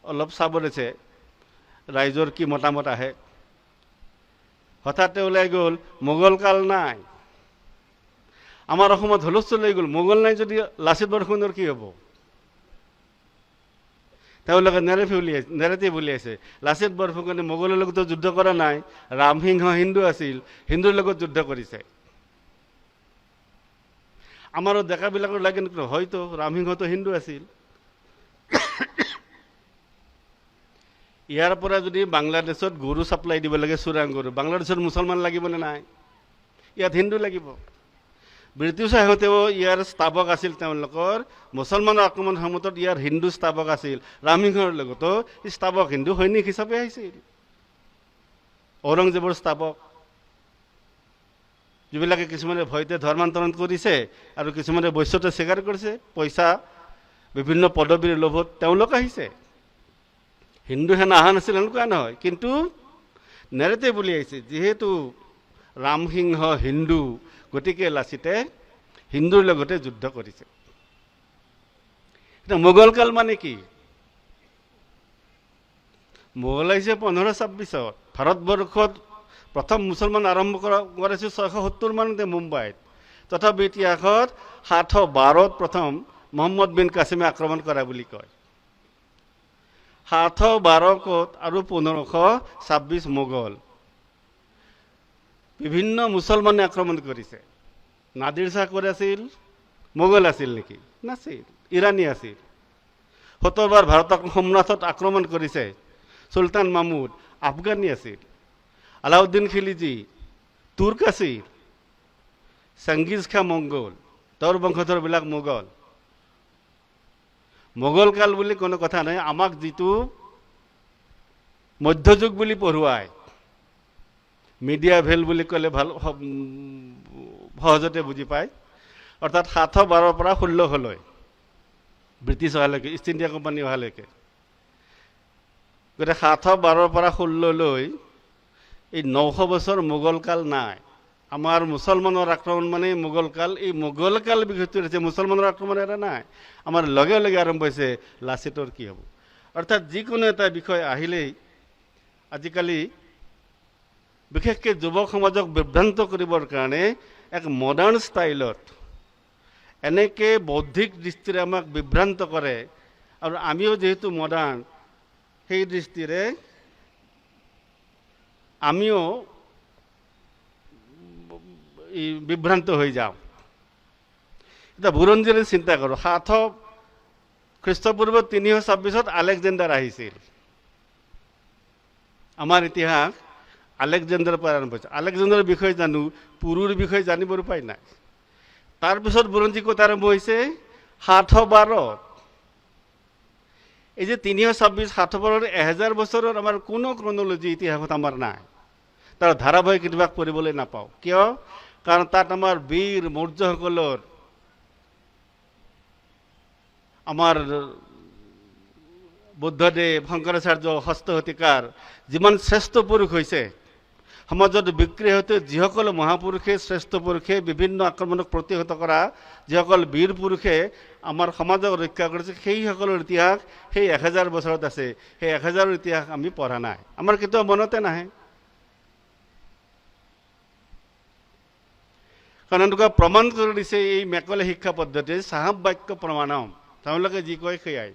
অলপ চাব দিছে, ৰাইজৰ কি মতামত আহে। হঠাতে ওলাই গ'ল মোগল কাল নাই, আমাৰ অসমত হুলস্থুল হৈ গ'ল। মোগল নাই যদি লাচিত বৰফুকনৰ কি হ'ব? তেওঁলোকে নেৰেটিভ উলিয়াইছে, লাচিত বৰফুকনে মোগলৰ লগতো যুদ্ধ কৰা নাই, ৰামসিংহ হিন্দু আছিল, হিন্দুৰ লগত যুদ্ধ কৰিছে। আমাৰো ডেকাবিলাকৰ লাগে হয়তো ৰামসিংহতো হিন্দু আছিল। ইয়াৰ পৰা যদি বাংলাদেশত গৰু ছাপ্লাই দিব লাগে, চোৰাং গৰু, বাংলাদেশৰ মুছলমান লাগিবনে নাই? ইয়াত হিন্দু লাগিব। ব্ৰিটিছ আহোঁতেও ইয়াৰ স্তাৱক আছিল, তেওঁলোকৰ মুছলমানৰ আক্ৰমণ সময়ত ইয়াৰ হিন্দু স্তাৱক আছিল। ৰামসিংহৰ লগতো স্তাৱক হিন্দু সৈনিক হিচাপে আহিছিল, ঔৰংজেবৰ স্তাৱক, যিবিলাকে কিছুমানে ভয়তে ধৰ্মান্তৰণ কৰিছে আৰু কিছুমানে বৈশ্যতে স্বীকাৰ কৰিছে, পইচা বিভিন্ন পদবীৰ লোভত তেওঁলোক আহিছে। হিন্দু সেনা অহা নাছিল এনেকুৱা নহয়, কিন্তু নেৰেটিভ উলিয়াইছে যিহেতু ৰামসিংহ হিন্দু, গতিকে লাচিতে হিন্দুৰ লগতে যুদ্ধ কৰিছে। এতিয়া মোগল কাল মানে কি? মোগল আহিছে 1526-ত। ভাৰতবৰ্ষত প্ৰথম মুছলমান আৰম্ভ কৰিছিল 670 মানতে মুম্বাইত। তথাপি ইতিহাসত 712-ত প্ৰথম মহম্মদ বিন কাছিমে আক্ৰমণ কৰা বুলি কয়। 712 ক'ত আৰু 1526 মোগল। বিভিন্ন মুছলমানে আক্ৰমণ কৰিছে। নাদিৰ শ্বাহ ক'ৰ আছিল? মোগল আছিল নেকি? নাছিল, ইৰাণী আছিল। 70 বাৰ ভাৰতক সম্ৰাটত আক্ৰমণ কৰিছে। চুলতান মাহমুদ আফগানী আছিল। আলাউদ্দিন খিলজি তুৰ্ক আছিল। চেংগিজ খাঁ মংগোল, তেওঁৰ বংশধৰবিলাক মোগল। মোগল কাল বুলি কোনো কথা নাই। আমাক যিটো মধ্যযুগ বুলি পঢ়ুৱায়, মিডিয়াভেল বুলি ক'লে ভাল সহজতে বুজি পায়, অৰ্থাৎ 712-ৰ পৰা 1600-লৈ, ব্ৰিটিছ অহালৈকে, ইষ্ট ইণ্ডিয়া কোম্পানী অহালৈকে। গতিকে 712-ৰ পৰা 1600-লৈ এই 900 বছৰ মোগল কাল নাই। আমাৰ মুছলমানৰ আক্ৰমণ মানে মোগল কাল। এই মোগল কাল বিষয়টো হৈছে মুছলমানৰ আক্ৰমণ এটা নাই, আমাৰ লগে লগে আৰম্ভ হৈছে লাচিতৰ কি হ'ব। অৰ্থাৎ যিকোনো এটা বিষয় আহিলেই আজিকালি বিশেষকৈ যুৱক সমাজক বিভ্ৰান্ত কৰিবৰ কাৰণে এক মডাৰ্ণ ষ্টাইলত এনেকৈ বৌদ্ধিক দৃষ্টিৰে আমাক বিভ্ৰান্ত কৰে, আৰু আমিও যিহেতু মডাৰ্ণ সেই দৃষ্টিৰে আমিও বিভ্ৰান্ত হৈ যাওঁ। এতিয়া বুৰঞ্জীৰে চিন্তা কৰোঁ। 700 খ্ৰীষ্টপূৰ্ব 326-ত আলেকজেণ্ডাৰ আহিছিল। আমাৰ ইতিহাস আলেকজেণ্ডাৰৰ পৰা আৰম্ভ হৈছে। আলেকজেণ্ডাৰৰ বিষয়ে জানো, পুৰুৰ বিষয়ে জানিবৰ উপায় নাই। তাৰপিছত বুৰঞ্জী ক'ত আৰম্ভ হৈছে? 712-ত। এই যে 326, 712-ৰ 1000 বছৰৰ আমাৰ কোনো ক্ৰনলজি ইতিহাসত আমাৰ নাই। তাৰ ধাৰাবাহিক ইতিহাস পঢ়িবলৈ নাপাওঁ। কিয়? কাৰণ তাত আমাৰ বীৰ মৌৰ্যসকলৰ, আমাৰ বুদ্ধদেৱ, শংকৰাচাৰ্য, ষষ্ঠ শতিকাৰ যিমান শ্ৰেষ্ঠ পুৰুষ হৈছে, সমাজত বিক্ৰী হওঁতে যিসকল মহাপুৰুষে, শ্ৰেষ্ঠ পুৰুষে বিভিন্ন আক্ৰমণক প্ৰতিহত কৰা যিসকল বীৰ পুৰুষে আমাৰ সমাজক ৰক্ষা কৰিছে, সেইসকলৰ ইতিহাস সেই 1000 বছৰত আছে। সেই 1000-ৰ ইতিহাস আমি পঢ়া নাই, আমাৰ কেতিয়াও মনতে নাহে। কাৰণ এনেকুৱা প্ৰমাণ কৰি দিছে এই মেকলে শিক্ষা পদ্ধতি, চাহাব বাক্য প্ৰমাণম, তেওঁলোকে যি কয় সেয়াই।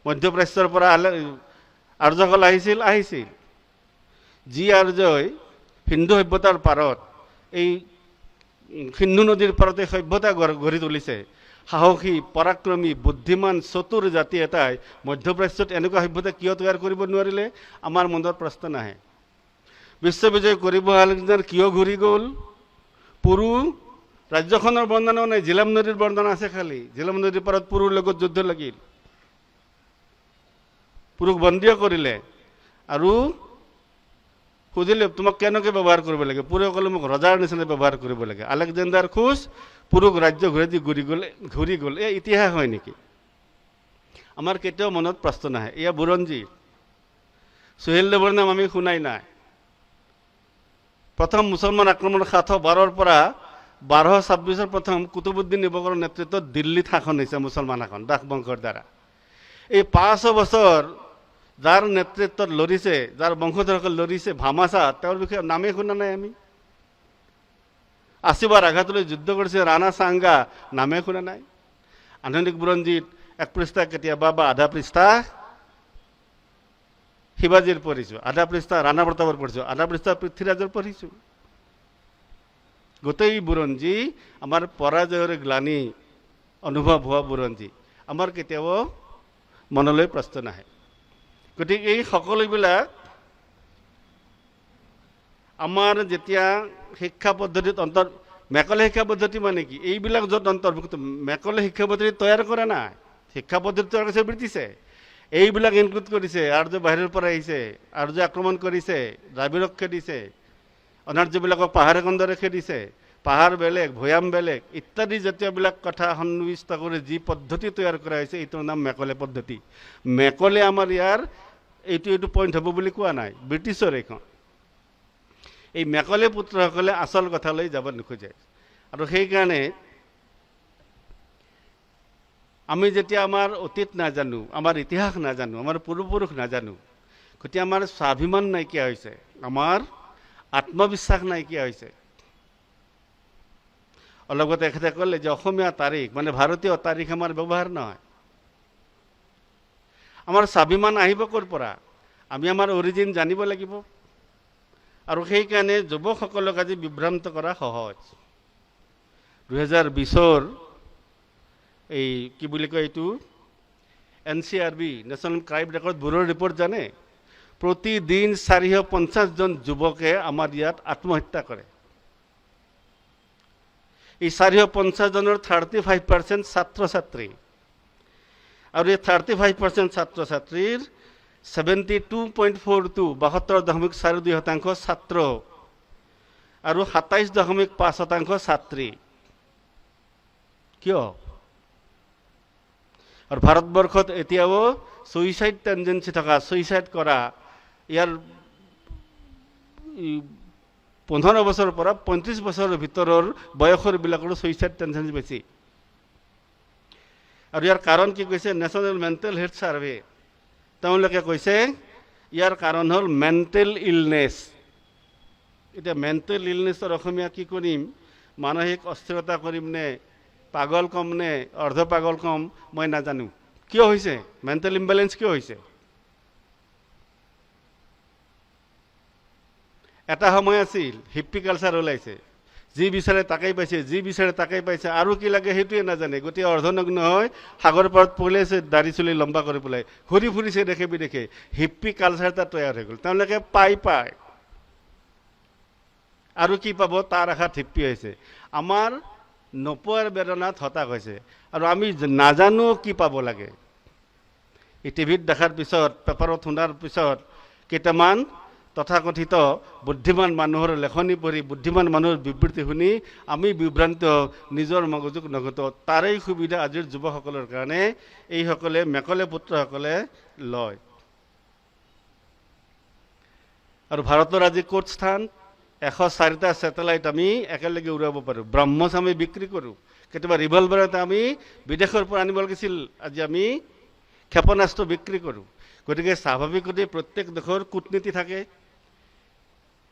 মধ্যপ্ৰাচ্যৰ পৰা আৰ্যসকল আহিছিল। যি আৰ্যই সিন্ধু সভ্যতাৰ পাৰত, এই সিন্ধু নদীৰ পাৰতে সভ্যতা গঢ়ি তুলিছে, সাহসী, পৰাক্ৰমী, বুদ্ধিমান, চতুৰ জাতি এটাই মধ্যপ্ৰাচ্যত এনেকুৱা সভ্যতা কিয় তৈয়াৰ কৰিব নোৱাৰিলে? আমাৰ মনত প্ৰশ্ন নাহে। বিশ্ববিজয় কৰিব আলেকজেণ্ডাৰ কিয় ঘূৰি গ'ল? পুৰু ৰাজ্যখনৰ বৰ্ণনাও নাই, জিলাম নদীৰ বৰ্ণনা আছে খালি। জিলাম নদীৰ পাৰত পুৰুৰ লগত যুদ্ধ লাগিল, পুৰুক বন্দীও কৰিলে, আৰু সুধিলে তোমাক কেনেকৈ ব্যৱহাৰ কৰিব লাগে? পুৰুষে ক'লে মোক ৰজাৰ নিচিনা ব্যৱহাৰ কৰিব লাগে। আলেকজেণ্ডাৰ খোজ পুৰুষ ৰাজ্য ঘূৰি গ'ল। এই ইতিহাস হয় নেকি? আমাৰ কেতিয়াও মনত প্ৰশ্ন নাহে। এয়া বুৰঞ্জী। সোহেল দেৱৰ নাম আমি শুনাই নাই। প্ৰথম মুছলমান আক্ৰমণ 712-ৰ পৰা 1226-ৰ প্ৰথম কুতুবুদ্দিন ইবকৰ নেতৃত্বত দিল্লীত শাসন হৈছে মুছলমান শাসন, দাস বংশৰ দ্বাৰা। এই 500 বছৰ যাৰ নেতৃত্বত লৰিছে, যাৰ বংশধৰসকল লৰিছে, ভামাচা, তেওঁৰ বিষয়ে নামেই শুনা নাই আমি। 80 বাৰ আঘাতলৈ যুদ্ধ কৰিছে ৰাণা সাংগা, নামেই শুনা নাই। আধুনিক বুৰঞ্জীত 1 পৃষ্ঠা কেতিয়াবা বা আধা পৃষ্ঠা শিৱাজীৰ পঢ়িছোঁ, আধা পৃষ্ঠা ৰাণা প্ৰতাপৰ পঢ়িছোঁ, আধা পৃষ্ঠা পৃথ্বীৰাজৰ পঢ়িছোঁ। গোটেই বুৰঞ্জী আমাৰ পৰাজয়ৰ গ্লানি অনুভৱ হোৱা বুৰঞ্জী, আমাৰ কেতিয়াও মনলৈ প্ৰশ্ন নাহে। গতিকে এই সকলোবিলাক আমাৰ যেতিয়া শিক্ষা পদ্ধতিত মেকলে শিক্ষা পদ্ধতি মানে কি? এইবিলাক য'ত অন্তৰ্ভুক্ত, মেকলে শিক্ষা পদ্ধতি তৈয়াৰ কৰা নাই। শিক্ষা পদ্ধতি তৈয়াৰ কৰিছে ব্ৰিটিছে, এইবিলাক ইনক্লুড কৰিছে। আৰ্য বাহিৰৰ পৰা আহিছে, আৰ্য আক্ৰমণ কৰিছে, দ্ৰাবিড়ক খেদিছে, অনাৰ্যবিলাকক পাহাৰে খন্দৰে খেদিছে, পাহাৰ বেলেগ, ভৈয়াম বেলেগ ইত্যাদি জাতীয়বিলাক কথা সন্নিৱিষ্ট কৰি যি পদ্ধতি তৈয়াৰ কৰা হৈছে, এইটোৰ নাম মেকলে পদ্ধতি। মেকলে আমাৰ ইয়াৰ এইটো পইণ্ট হ'ব বুলি কোৱা নাই, ব্ৰিটিছৰ এইখন। এই মেকলে পুত্ৰসকলে আচল কথালৈ যাব নোখোজে। আৰু সেইকাৰণে আমি যেতিয়া আমাৰ অতীত নাজানো, আমাৰ ইতিহাস নাজানো, আমাৰ পূৰ্বপুৰুষ নাজানো, গতিকে আমাৰ স্বাভিমান নাইকিয়া হৈছে, আমাৰ আত্মবিশ্বাস নাইকিয়া হৈছে। অলপতে এখেতে ক'লে যে অসমীয়া তাৰিখ মানে ভাৰতীয় তাৰিখ আমাৰ ব্যৱহাৰ নহয়। আমাৰ স্বাভিমান আহিব ক'ৰ পৰা? আমি আমাৰ অৰিজিন জানিব লাগিব। আৰু সেইকাৰণে যুৱকসকলক আজি বিভ্ৰান্ত কৰা সহজ। 2020 এই কি বুলি কয় এইটো NCRB নেশ্যনেল ক্ৰাইম ৰেকৰ্ড ব্যুৰোৰ ৰিপৰ্ট জানে, প্ৰতিদিন 450 জন যুৱকে আমাৰ ইয়াত আত্মহত্যা কৰে। এই 450 জনৰ 35% ছাত্ৰ ছাত্ৰী, আৰু এই 35% ছাত্ৰ ছাত্ৰীৰ 72.42 72.42% ছাত্ৰ আৰু 27.5% ছাত্ৰী। কিয়? আৰু ভাৰতবৰ্ষত এতিয়াও ছুইচাইড টেন্ডেঞ্চি থকা, ছুইচাইড কৰা, ইয়াৰ 15 বছৰৰ পৰা 35 বছৰৰ ভিতৰৰ বয়সৰবিলাকৰো ছুইচাইড টেন্ডেঞ্চি বেছি। আৰু ইয়াৰ কাৰণ কি কৈছে নেশ্যনেল মেণ্টেল হেল্থ ছাৰ্ভে? তেওঁলোকে কৈছে ইয়াৰ কাৰণ হ'ল মেণ্টেল ইলনেছ। এতিয়া মেণ্টেল ইলনেছৰ অসমীয়া কি কৰিম? মানসিক অস্থিৰতা কৰিম নে, পাগল কম নে, অৰ্ধ পাগল কম, মই নাজানো। কিয় হৈছে? মেণ্টেল ইম্বেলেঞ্চ কিয় হৈছে? এটা সময় আছিল হিপ্পি কালচাৰ ওলাইছে, যি বিচাৰে তাকেই পাইছে, যি বিচাৰে তাকেই পাইছে, আৰু কি লাগে সেইটোৱে নাজানে। গোটেই অৰ্ধনগ্ন হয় সাগৰ পাৰত পলাইছে, দাড়ি চুলি লম্বা কৰি পেলাই ঘূৰি ফুৰিছে দেখে বিদেশে। হিপ্পি কালচাৰ এটা তৈয়াৰ হৈ গ'ল। তেওঁলোকে পায় আৰু কি পাব তাৰ আশাত হিপ্পি হৈছে। আমাৰ নোপোৱাৰ বেদনাত হতাশ হৈছে, আৰু আমি নাজানো কি পাব লাগে। এই টিভিত দেখাৰ পিছত, পেপাৰত শুনাৰ পিছত কেইটামান তথাকথিত বুদ্ধিমান মানুহৰ লেখনি পঢ়ি, বুদ্ধিমান মানুহৰ বিবৃতি শুনি আমি বিভ্ৰান্ত, নিজৰ মগজুক নঘটো। তাৰেই সুবিধা আজিৰ যুৱকসকলৰ কাৰণে এইসকলে মেকলে পুত্ৰসকলে লয়। আৰু ভাৰতৰ আজি ক'ত স্থান? 104টা ছেটেলাইট আমি একেলগে উৰাব পাৰোঁ। ব্ৰহ্মছ আমি বিক্ৰী কৰোঁ। কেতিয়াবা ৰিভলভাৰ এটা আমি বিদেশৰ পৰা আনিব লাগিছিল, আজি আমি ক্ষেপণাস্ত্ৰ বিক্ৰী কৰোঁ। গতিকে স্বাভাৱিকতে প্ৰত্যেক দেশৰ কূটনীতি থাকে।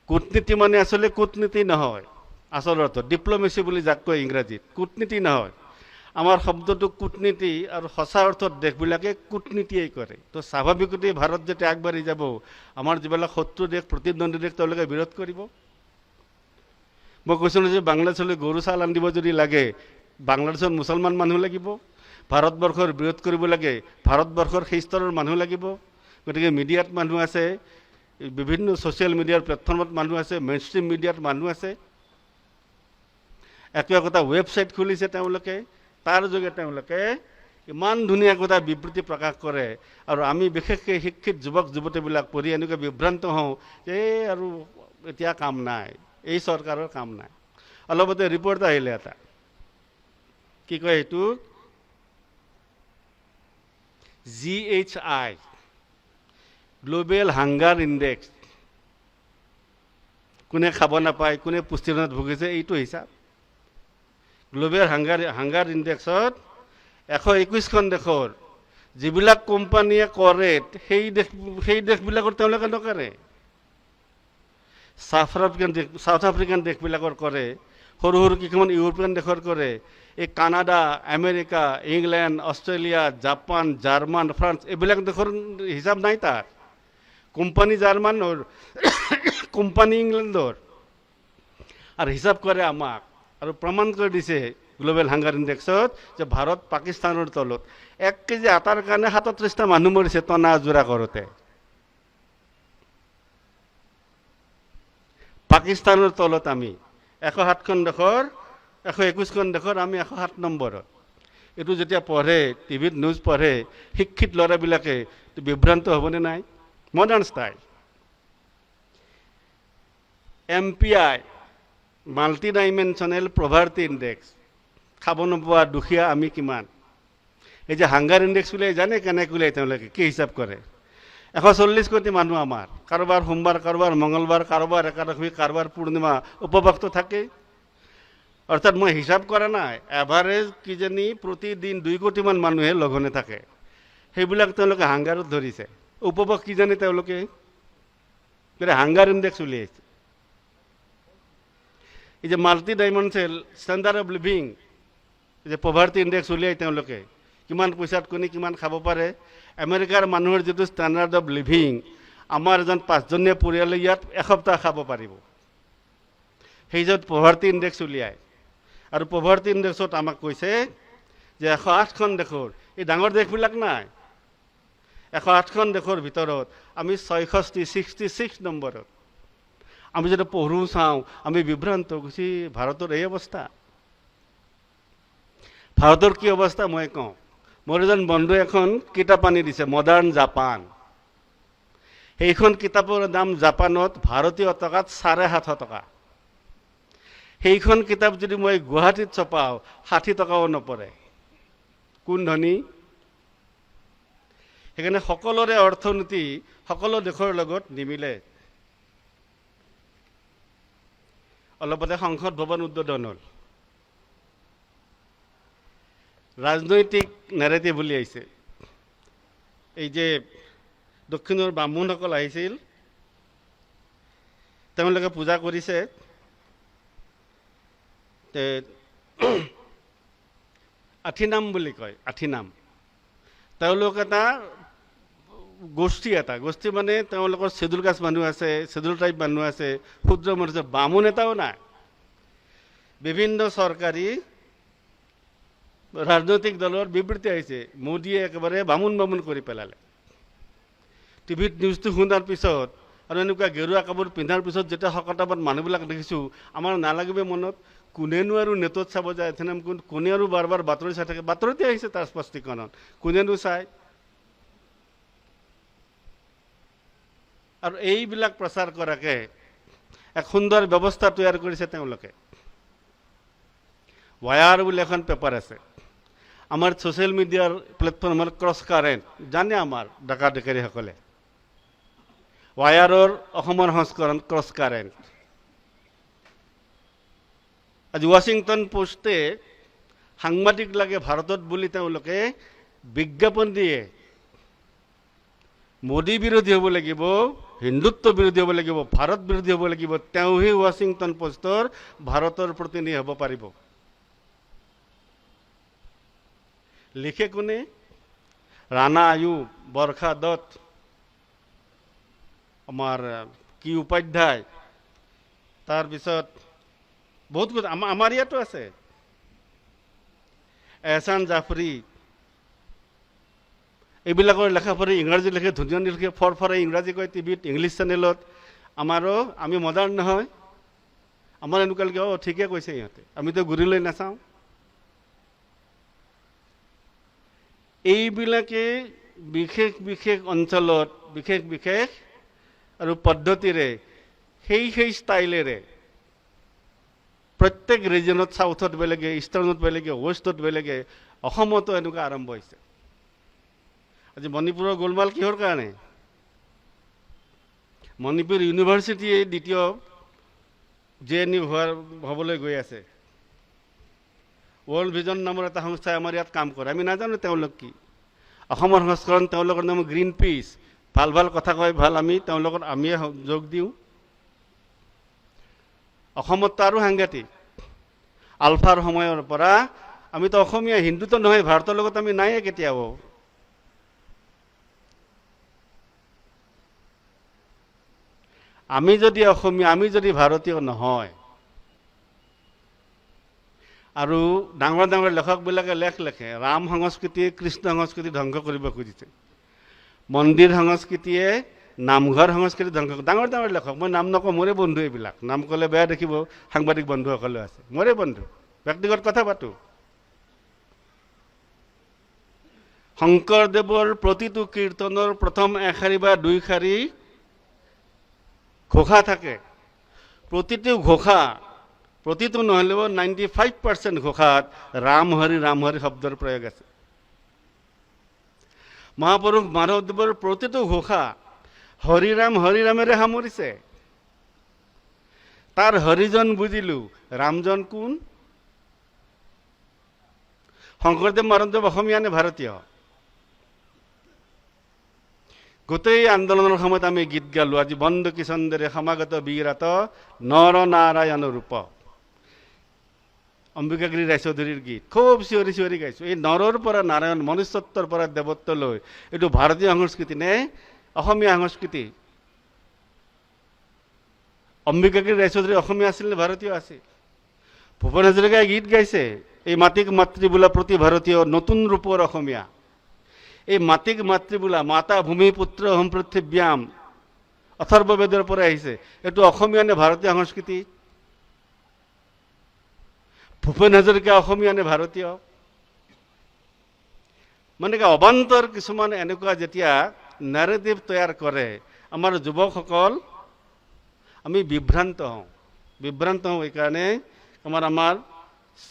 কূটনীতি মানে আচলতে কূটনীতি নহয়, আচল অৰ্থ ডিপ্ল'মেচি বুলি যাক কয় ইংৰাজীত, কূটনীতি নহয়। আমাৰ শব্দটো কূটনীতি, আৰু সঁচা অৰ্থত দেশবিলাকে কূটনীতিয়েই কৰে। তো স্বাভাৱিকতে ভাৰত যেতিয়া আগবাঢ়ি যাব, আমাৰ যিবিলাক শত্ৰু দেশ, প্ৰতিদ্বন্দ্বী দেশ, তেওঁলোকে বিৰোধ কৰিব। মই কৈছিলোঁ যে বাংলাদেশলৈ গৰু চাল আনিব যদি লাগে, বাংলাদেশৰ মুছলমান মানুহ লাগিব। ভাৰতবৰ্ষৰ বিৰোধ কৰিব লাগে, ভাৰতবৰ্ষৰ সেই স্তৰৰ মানুহ লাগিব। গতিকে মিডিয়াত মানুহ আছে, বিভিন্ন ছ'চিয়েল মিডিয়াৰ প্লেটফৰ্মত মানুহ আছে, মেইনষ্ট্ৰীম মিডিয়াত মানুহ আছে। একোটা ৱেবছাইট খুলিছে তেওঁলোকে, তাৰ যোগে তেওঁলোকে ইমান ধুনীয়া একোটা বিবৃতি প্ৰকাশ কৰে। আৰু আমি বিশেষকৈ শিক্ষিত যুৱক যুৱতীবিলাক পঢ়ি এনেকৈ বিভ্ৰান্ত হওঁ যে আৰু এতিয়া কাম নাই, এই চৰকাৰৰ কাম নাই। অলপতে ৰিপৰ্ট আহিলে এটা, কি কয় সেইটো GHI গ্লোবেল হাংগাৰ ইণ্ডেক্স, কোনে খাব নাপায়, কোনে পুষ্টিহীনতাত ভুগিছে, এইটো হিচাপ। গ্লোবেল হাংগাৰ ইণ্ডেক্সত 121খন দেশৰ যিবিলাক কোম্পানীয়ে কৰে সেই দেশবিলাকৰ তেওঁলোকে নকৰে। চাউথ আফ্ৰিকান দেশবিলাকৰ কৰে, সৰু সৰু কেইখনমান ইউৰোপীয়ান দেশৰ কৰে। এই Canada, America, England, Australia, Japan, German, France, এইবিলাক দেশৰ হিচাপ নাই তাৰ। কোম্পানী জাৰ্মানৰ, কোম্পানী ইংলেণ্ডৰ, আৰু হিচাপ কৰে আমাক, আৰু প্ৰমাণ কৰি দিছে গ্লোবেল হাংগাৰ ইণ্ডেক্সত যে ভাৰত পাকিস্তানৰ তলত। 1 কেজি আটাৰ কাৰণে 37টা মানুহ মৰিছে টনা আজোৰা কৰোঁতে। পাকিস্তানৰ তলত আমি 107খন দেশৰ, 121খন দেশৰ আমি 107 নম্বৰত। এইটো যেতিয়া পঢ়ে, টিভিত নিউজ পঢ়ে শিক্ষিত ল'ৰাবিলাকে, বিভ্ৰান্ত হ'বনে নাই? Modern style. MPI multi dimensional poverty index, খাব নোপোৱা দুখীয়া আমি কিমান। এই যে হাংগাৰ ইণ্ডেক্স উলিয়াই জানে কেনেকৈ উলিয়াই তেওঁলোকে, কি হিচাপ কৰে? 140 কোটি মানুহ আমাৰ, কাৰোবাৰ সোমবাৰ, কাৰোবাৰ মঙ্গলবাৰ, কাৰোবাৰ একাদশী, কাৰোবাৰ পূৰ্ণিমা উপভোক্ত থাকে। অৰ্থাৎ মই হিচাপ কৰা নাই, এভাৰেজ কিজানি প্ৰতিদিন 2 কোটিমান মানুহে লঘোণে থাকে। সেইবিলাক তেওঁলোকে হাংগাৰত ধৰিছে, উপভোগ কিজানি তেওঁলোকে হাংগাৰ ইণ্ডেক্স উলিয়াইছে। এই যে multi dimensional standard of living, যে পভাৰ্টি ইণ্ডেক্স উলিয়াই তেওঁলোকে, কিমান পইচাত কোনে কিমান খাব পাৰে। আমেৰিকাৰ মানুহৰ যিটো ষ্টেণ্ডাৰ্ড অফ লিভিং, আমাৰ এজন 5জনীয়া পৰিয়ালে ইয়াত এসপ্তাহ খাব পাৰিব। সেই য'ত পভাৰ্টি ইণ্ডেক্স উলিয়ায়, আৰু পভাৰ্টি ইণ্ডেক্সত আমাক কৈছে যে 108খন দেশৰ, এই ডাঙৰ দেশবিলাক নাই, 108খন দেশৰ ভিতৰত আমি 66 নম্বৰত। আমি যদি পঢ়ো চাওঁ, আমি বিভ্ৰান্ত গুচি, ভাৰতৰ এই অৱস্থা। ভাৰতৰ কি অৱস্থা মই কওঁ। মোৰ এজন বন্ধু এখন কিতাপ আনি দিছে, মডাৰ্ণ জাপান। সেইখন কিতাপৰ দাম জাপানত ভাৰতীয় টকাত 750 টকা। সেইখন কিতাপ যদি মই গুৱাহাটীত ছপাওঁ 60 টকাও নপৰে। কোন ধনী? সেইকাৰণে সকলোৰে অৰ্থনীতি সকলো দেশৰ লগত নিমিলে। অলপতে সংসদ ভৱন উদ্বোধন হ'ল। ৰাজনৈতিক নেৰেটিভ বুলি আহিছে। এই যে দক্ষিণৰ ব্ৰাহ্মণসকল আহিছিল, তেওঁলোকে পূজা কৰিছে। আঠিনাম বুলি কয়, আঠিনাম। তেওঁলোক এটা গোষ্ঠী, গোষ্ঠী মানে তেওঁলোকৰ চেডুল কাষ্ট মানুহ আছে, চেডুল ট্ৰাইব মানুহ আছে, ক্ষুদ্ৰ মানুহ আছে, বামুণ এটাও নাই। বিভিন্ন চৰকাৰী ৰাজনৈতিক দলৰ বিবৃতি আহিছে, মোদীয়ে একেবাৰে বামুণ কৰি পেলালে। টিভিত নিউজটো শুনাৰ পিছত আৰু এনেকুৱা গেৰুৱা কাপোৰ পিন্ধাৰ পিছত যেতিয়া শকতাবত মানুহবিলাক দেখিছোঁ, আমাৰ নালাগিব মনত, কোনেনো আৰু নেটত চাব যায়, কোনে আৰু বাৰ বাৰ বাতৰি চাই থাকে। বাতৰিতে আহিছে তাৰ স্পষ্টীকৰণ, কোনেনো চায়। আৰু এইবিলাক প্ৰচাৰ কৰাকে এক সুন্দৰ ব্যৱস্থা তৈয়াৰ কৰিছে তেওঁলোকে। ৱায়াৰ বুলি এখন পেপাৰ আছে, আমাৰ ছ'চিয়েল মিডিয়াৰ প্লেটফৰ্মৰ ক্ৰছ কাৰেণ্ট জানে আমাৰ ডেকা ডেকাৰীসকলে। ৱায়াৰৰ অসমৰ সংস্কৰণ ক্ৰছ কাৰেণ্ট। আজি ৱাশ্বিংটন পোষ্টে সাংবাদিক লাগে ভাৰতত বুলি তেওঁলোকে বিজ্ঞাপন দিয়ে। মোদী বিৰোধী হ'ব লাগিব, হিন্দুত্ব বিৰোধী হ'ব লাগিব, ভাৰত বিৰোধী হ'ব লাগিব, তেওঁহে ৱাশ্বিংটন পোষ্টৰ ভাৰতৰ প্ৰতিনিধি হ'ব পাৰিব। লিখে কোনে? ৰাণা আয়ুব, বৰ্ষা দত্ত, আমাৰ কি উপাধ্যায়, তাৰপিছত বহুত কথা আমাৰ ইয়াতো আছে, এহছান জাফৰী। এইবিলাকৰ লেখা পঢ়ি ইংৰাজী লিখে, ধুনীয়া লিখে, ফৰফৰাই ইংৰাজী কয় টিভিত, ইংলিছ চেনেলত। আমাৰো আমি মডাৰ্ণ নহয়, আমাৰ এনেকুৱা লাগে, ঠিকে কৈছে ইহঁতে, আমিতো ঘূৰি লৈ নাচাওঁ। এইবিলাকে বিশেষ বিশেষ অঞ্চলত বিশেষ বিশেষ আৰু পদ্ধতিৰে সেই ষ্টাইলেৰে প্ৰত্যেক ৰিজনত, চাউথত বেলেগে, ইষ্টাৰ্ণত বেলেগে, ৱেষ্টত বেলেগে, অসমতো এনেকুৱা আৰম্ভ হৈছে। আজি মণিপুৰৰ গোলমাল কিহৰ কাৰণে? মণিপুৰ ইউনিভাৰ্চিটিয়ে দ্বিতীয় JNU হ'বলৈ গৈ আছে। ৱৰ্ল্ড ভিজন নামৰ এটা সংস্থাই আমাৰ ইয়াত কাম কৰে, আমি নাজানো তেওঁলোক কি। অসমৰ সংস্কৰণ তেওঁলোকৰ নাম গ্ৰীণ পিচ। ভাল ভাল কথা কয়, ভাল, আমি তেওঁলোকৰ আমিয়ে যোগ দিওঁ। অসমততো আৰু সাংঘাতিক। আলফাৰ সময়ৰ পৰা আমিতো অসমীয়া, হিন্দুতো নহয়, ভাৰতৰ লগত আমি নাইয়ে কেতিয়াও। আমি যদি অসমীয়া, আমি যদি ভাৰতীয় নহয়, আৰু ডাঙৰ ডাঙৰ লেখকবিলাকে লেখে, ৰাম সংস্কৃতি, কৃষ্ণ সংস্কৃতি ধ্বংস কৰিব খুজিছে, মন্দিৰ সংস্কৃতিয়ে নামঘৰ সংস্কৃতি ধ্বংস। ডাঙৰ ডাঙৰ লেখক, মই নাম নকওঁ, মোৰে বন্ধু এইবিলাক, নাম ক'লে বেয়া দেখিব, সাংবাদিক বন্ধুসকলে আছে, মোৰে বন্ধু, ব্যক্তিগত কথা পাতোঁ। শংকৰদেৱৰ প্ৰতিটো কীৰ্তনৰ প্ৰথম এশাৰী বা 2 শাৰী ঘোষা থাকে। প্ৰতিটো ঘোষা, প্ৰতিটো নহ'লেও 95% ঘোষাত ৰাম হৰি শব্দৰ প্ৰয়োগ আছে। মহাপুৰুষ মাধৱদেৱৰ প্ৰতিটো ঘোষা হৰিৰাম হৰিৰামেৰে সামৰিছে। তাৰ হৰিজন বুজিলো, ৰামজন কোন? শংকৰদেৱ মাধৱদেৱ অসমীয়া নে ভাৰতীয়? গোটেই আন্দোলনৰ সময়ত আমি গীত গালো, আজি বন্দ কিশোৰে সমাগত বিৰাত নৰ নাৰায়ণ ৰূপ, অম্বিকাগিৰি ৰায়চৌধুৰীৰ গীত খুব চিঞৰি চিঞৰি গাইছো। এই নৰৰ পৰা নাৰায়ণ, মনুষ্যত্বৰ পৰা দেৱত্বলৈ, এইটো ভাৰতীয় সংস্কৃতি নে অসমীয়া সংস্কৃতি? অম্বিকাগিৰি ৰায়চৌধুৰী অসমীয়া আছিল নে ভাৰতীয় আছিল? ভূপেন হাজৰিকাই গীত গাইছে, এই মাটিক মাতৃ বোলা প্ৰতি ভাৰতীয় নতুন ৰূপৰ অসমীয়া। এই মাটিক মাতৃ বোলা, মাতা ভূমি পুত্ৰ হোম পৃথিব্যাম, অথৰ্ববেদৰ পৰা আহিছে। এইটো অসমীয়া নে ভাৰতীয় সংস্কৃতি? ভূপেন হাজৰিকা অসমীয়া নে ভাৰতীয়? মানে অবান্তৰ কিছুমান এনেকুৱা যেতিয়া নেৰেটিভ তৈয়াৰ কৰে, আমাৰ যুৱকসকল আমি বিভ্ৰান্ত হওঁ। এইকাৰণে আমাৰ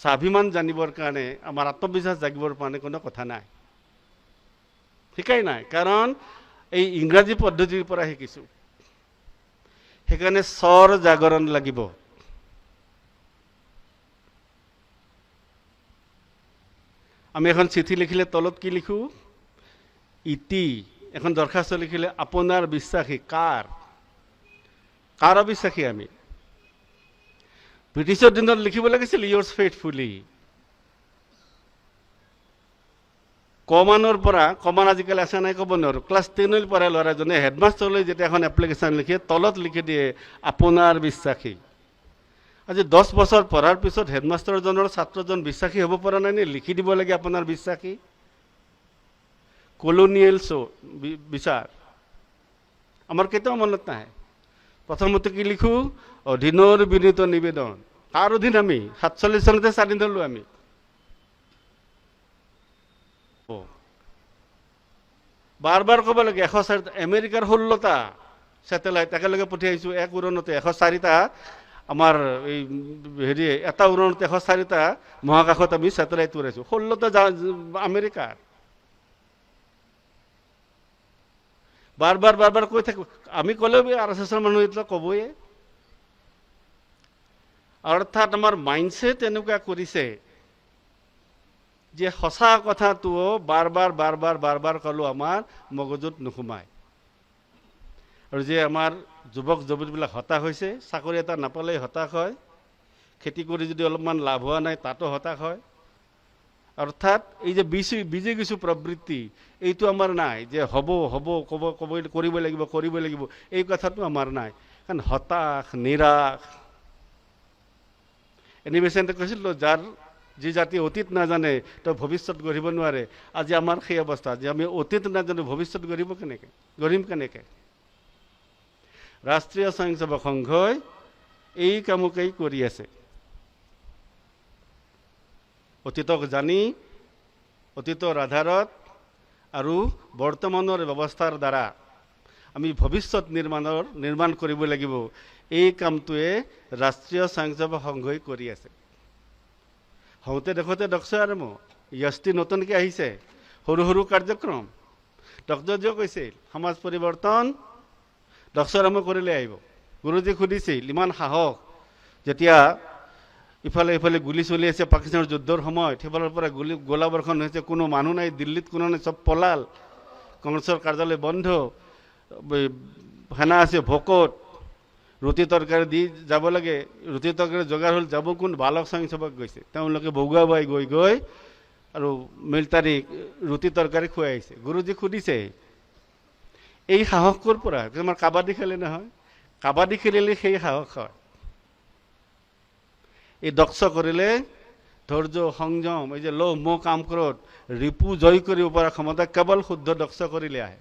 স্বাভিমান জানিবৰ কাৰণে, আমাৰ আত্মবিশ্বাস জাগিবৰ কাৰণে কোনো কথা নাই, শিকাই নাই। কাৰণ এই ইংৰাজী পদ্ধতিৰ পৰা শিকিছোঁ। সেইকাৰণে স্বৰ জাগৰণ লাগিব। আমি এখন চিঠি লিখিলে তলত কি লিখোঁ? ইতি। এখন দৰখাস্ত লিখিলে আপোনাৰ বিশ্বাসী। কাৰ অবিশ্বাসী আমি? ব্ৰিটিছৰ দিনত লিখিব লাগিছিল ইয়ৰ্ছ ফেইথফুলি। কমানৰ পৰা, কমান আজিকালি আছে নাই ক'ব নোৱাৰোঁ, ক্লাছ 10ৰ পৰা ল'ৰাজনে হেডমাষ্টাৰলৈ যেতিয়া এখন এপ্লিকেশ্যন লিখে, তলত লিখি দিয়ে আপোনাৰ বিশ্বাসী। আজি 10 বছৰ পঢ়াৰ পিছত হেডমাষ্টাৰজনৰ ছাত্ৰজন বিশ্বাসী হ'ব পৰা নাই নে? লিখি দিব লাগে আপোনাৰ বিশ্বাসী। কলোনিয়েল বিচাৰ আমাৰ কেতিয়াও মনত নাহে। প্ৰথমতে কি লিখোঁ? অধীনৰ বিনীত নিবেদন। কাৰ অধীন আমি? 47 চনতে স্বাধীন হ'লো আমি। বাৰ বাৰ ক'ব লাগে 104। আমেৰিকাৰ 16টা ছেটেলাইট একেলগে পঠিয়াইছোঁ এক উৰণতে। 104টা আমাৰ এই এটা উৰণতে 104টা মহাকাশত আমি ছেটেলাইট উৰাইছোঁ। 16টা আমেৰিকাৰ। বাৰ বাৰ কৈ থাকোঁ। আমি ক'লেও RSSৰ মানুহ এতিয়া ক'বয়ে। অৰ্থাৎ আমাৰ মাইণ্ডছেট এনেকুৱা কৰিছে যে সঁচা কথাটোও বাৰ বাৰ ক'লেও আমাৰ মগজুত নোসোমায়। আৰু যে আমাৰ যুৱক যুৱতীবিলাক হতাশ হৈছে, চাকৰি এটা নাপালেই হতাশ হয়, খেতি কৰি যদি অলপমান লাভ হোৱা নাই তাতো হতাশ হয়। অৰ্থাৎ এই যে বিজি কিছু প্ৰবৃত্তি, এইটো আমাৰ নাই যে হ'ব কৰিব লাগিব, এই কথাটো আমাৰ নাই। কাৰণ হতাশ, নিৰাশ। এনিমেশ্যনতে কৈছিলোঁ, যি জাতি অতীত নাজানে তেওঁ ভৱিষ্যত গঢ়িব নোৱাৰে। আজি আমাৰ সেই অৱস্থা যে আমি অতীত নাজানো, ভৱিষ্যত গঢ়িম কেনেকৈ? ৰাষ্ট্ৰীয় স্বয়ংসেৱক সংঘই এই কামকেই কৰি আছে। অতীতক জানি, অতীতৰ আধাৰত আৰু বৰ্তমানৰ ব্যৱস্থাৰ দ্বাৰা আমি ভৱিষ্যত নিৰ্মাণ কৰিব লাগিব। এই কামটোৱে ৰাষ্ট্ৰীয় স্বয়ংসেৱক সংঘই কৰি আছে। হওঁতে দেখোঁতে ডক্টৰ আৰম্ভ, ইয়ষ্টি নতুনকৈ আহিছে, সৰু কাৰ্যক্ৰম। ডক্টৰজীয়ে কৈছিল সমাজ পৰিৱৰ্তন ডক্টৰ আৰম্ভ কৰিলে আহিব। গুৰুজীক সুধিছিল, ইমান সাহস, যেতিয়া ইফালে গুলি চলি আছে পাকিস্তানৰ যুদ্ধৰ সময়ত, সেইফালৰ পৰা গোলাবৰ্ষণ হৈছে, কোনো মানুহ নাই, দিল্লীত কোনো নাই, চব পলাল, কংগ্ৰেছৰ কাৰ্যালয় বন্ধ, সেনা আছে ভোকত, ৰুটি তৰকাৰী দি যাব লাগে, ৰুটি তৰকাৰী যোগাৰ হ'ল, যাব কোন? বালক স্বয়ংসেৱক গৈছে। তেওঁলোকে বগুৱাবাই গৈ আৰু মিলিটাৰীক ৰুটি তৰকাৰী খুৱাই আহিছে। গুৰুজীক সুধিছে, এই সাহস ক'ৰ পৰা? তোমাৰ কাবাডী খেলে নহয়, কাবাডী খেলিলে সেই সাহস হয়। এই দক্ষ কৰিলে ধৈৰ্য, সংযম, এই যে লোভ মোহ কাম ক্ৰোধ, ৰিপু জয় কৰিব পৰা ক্ষমতা কেৱল শুদ্ধ দক্ষ কৰিলে আহে।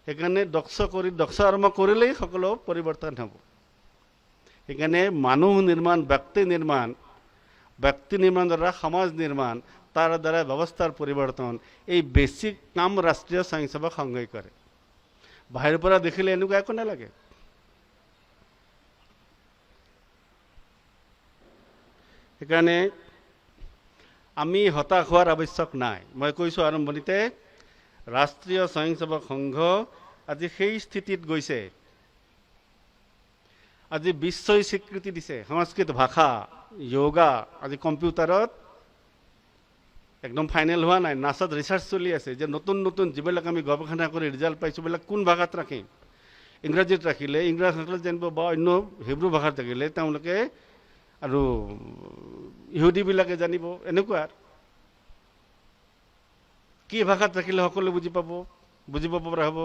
সেইকাৰণে দক্ষ আৰম্ভ কৰিলেই সকলো পৰিৱৰ্তন হ'ব। সেইকাৰণে মানুহ নিৰ্মাণ, ব্যক্তি নিৰ্মাণ দ্বাৰা সমাজ নিৰ্মাণ, তাৰ দ্বাৰা ব্যৱস্থাৰ পৰিৱৰ্তন, এই বেছিক কাম ৰাষ্ট্ৰীয় স্বয়ংসেৱক সংঘই কৰে। বাহিৰৰ পৰা দেখিলে এনেকুৱা একো নালাগে। সেইকাৰণে আমি হতাশ হোৱাৰ আৱশ্যক নাই। মই কৈছোঁ আৰম্ভণিতে, ৰাষ্ট্ৰীয় স্বয়ংসেৱক সংঘ আজি সেই স্থিতিত গৈছে। আজি বিশ্বই স্বীকৃতি দিছে সংস্কৃত ভাষা, যোগা। আজি কম্পিউটাৰত একদম ফাইনেল হোৱা নাই, নাছাত ৰিচাৰ্চ চলি আছে যে নতুন নতুন যিবিলাক আমি গৱেষণা কৰি ৰিজাল্ট পাইছোঁ বিলাক কোন ভাষাত ৰাখিম। ইংৰাজীত ৰাখিলে ইংৰাজসকলে জানিব, বা অন্য হিব্ৰু ভাষাত থাকিলে তেওঁলোকে আৰু ইহুদীবিলাকে জানিব। এনেকুৱা কি ভাষাত ৰাখিলে সকলোৱে বুজি পাব পৰা হ'ব।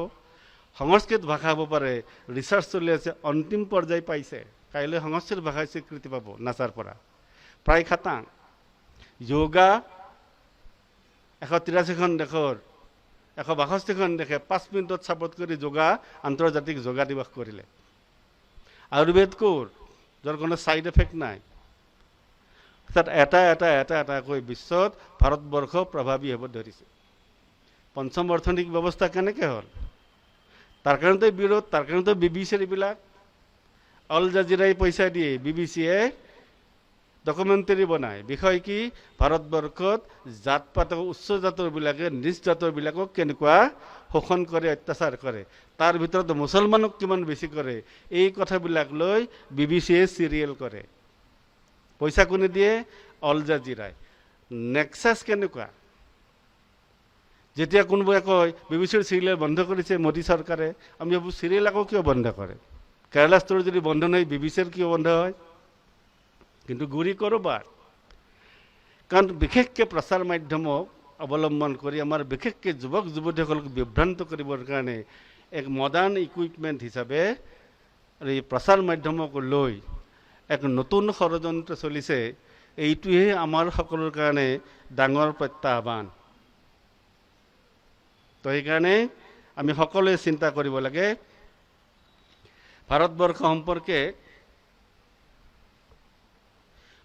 সংস্কৃত ভাষা হ'ব পাৰে, ৰিচাৰ্চ চলি আছে, অন্তিম পৰ্যায় পাইছে। কাইলৈ সংস্কৃত ভাষাই স্বীকৃতি পাব নাছাৰ পৰা। প্ৰায় খাটাং যোগা 183খন দেশৰ 162খন দেশে 5 মিনিটত ছাপোৰ্ট কৰি যোগা আন্তৰ্জাতিক যোগা দিৱস কৰিলে। আয়ুৰ্বেদ কোৰ, যাৰ কোনো ছাইড এফেক্ট নাই। অৰ্থাৎ এটাকৈ বিশ্বত ভাৰতবৰ্ষ প্ৰভাৱী হ'ব ধৰিছে। পঞ্চম অৰ্থনৈতিক ব্যৱস্থা কেনেকৈ হ'ল? তাৰ কাৰণতে বিৰোধ, তাৰ কাৰণতে BBC এইবিলাক অল জাজিৰাই পইচা দিয়ে, BBCয়ে ডকুমেণ্টাৰী বনায়। বিষয় কি? ভাৰতবৰ্ষত জাত পাত উচ্চ জাতৰবিলাকে নিজ জাতৰবিলাকক কেনেকুৱা শোষণ কৰে, অত্যাচাৰ কৰে, তাৰ ভিতৰত মুছলমানক কিমান বেছি কৰে, এই কথাবিলাক লৈ BBCয়ে চিৰিয়েল কৰে। পইচা কোনে দিয়ে? অল জাজিৰাই। নেক্সাছ কেনেকুৱা? যেতিয়া কোনোবাই কয় BBCৰ চিৰিয়েল বন্ধ কৰিছে মোদী চৰকাৰে, আমি ভাবোঁ চিৰিয়েল আকৌ কিয় বন্ধ কৰে? কেৰালা ষ্ট'ৰ যদি বন্ধ নহয় BBCৰ কিয় বন্ধ হয়? কিন্তু গুৰি ক'ৰবাৰ। কাৰণ বিশেষকৈ প্ৰচাৰ মাধ্যমক অৱলম্বন কৰি আমাৰ বিশেষকৈ যুৱক যুৱতীসকলক বিভ্ৰান্ত কৰিবৰ কাৰণে এক মডাৰ্ণ ইকুইপমেণ্ট হিচাপে এই প্ৰচাৰ মাধ্যমক লৈ এক নতুন ষড়যন্ত্ৰ চলিছে। এইটোহে আমাৰ সকলোৰ কাৰণে ডাঙৰ প্ৰত্যাহ্বান। তো সেইকাৰণে আমি সকলোৱে চিন্তা কৰিব লাগে। ভাৰতবৰ্ষ সম্পৰ্কে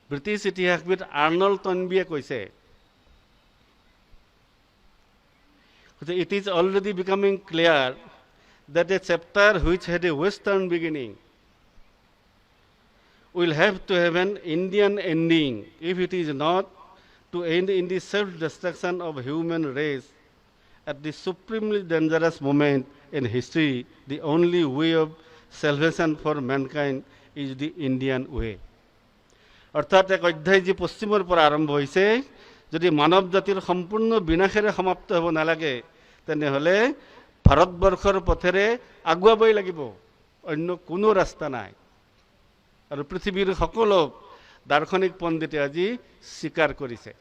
ব্ৰিটিছ ইতিহাসবিদ আৰ্নল্ড টনবিয়ে কৈছে, it is already becoming clear that a chapter which had a Western beginning will have to have an Indian ending if it is not to end in the self-destruction of human race at the supremely dangerous moment in history. The only way of salvation for mankind is the Indian way. অৰ্থাৎ এক অধ্যায় যি পশ্চিমৰ পৰা আৰম্ভ হৈছে, যদি মানৱ জাতিৰ সম্পূৰ্ণ বিনাশেৰে সমাপ্ত হ'ব নালাগে, তেনেহ'লে ভাৰতবৰ্ষৰ পথেৰে আগুৱাবই লাগিব, অন্য কোনো ৰাস্তা নাই। আৰু পৃথিৱীৰ সকলো দাৰ্শনিক পণ্ডিতে আজি স্বীকাৰ কৰিছে।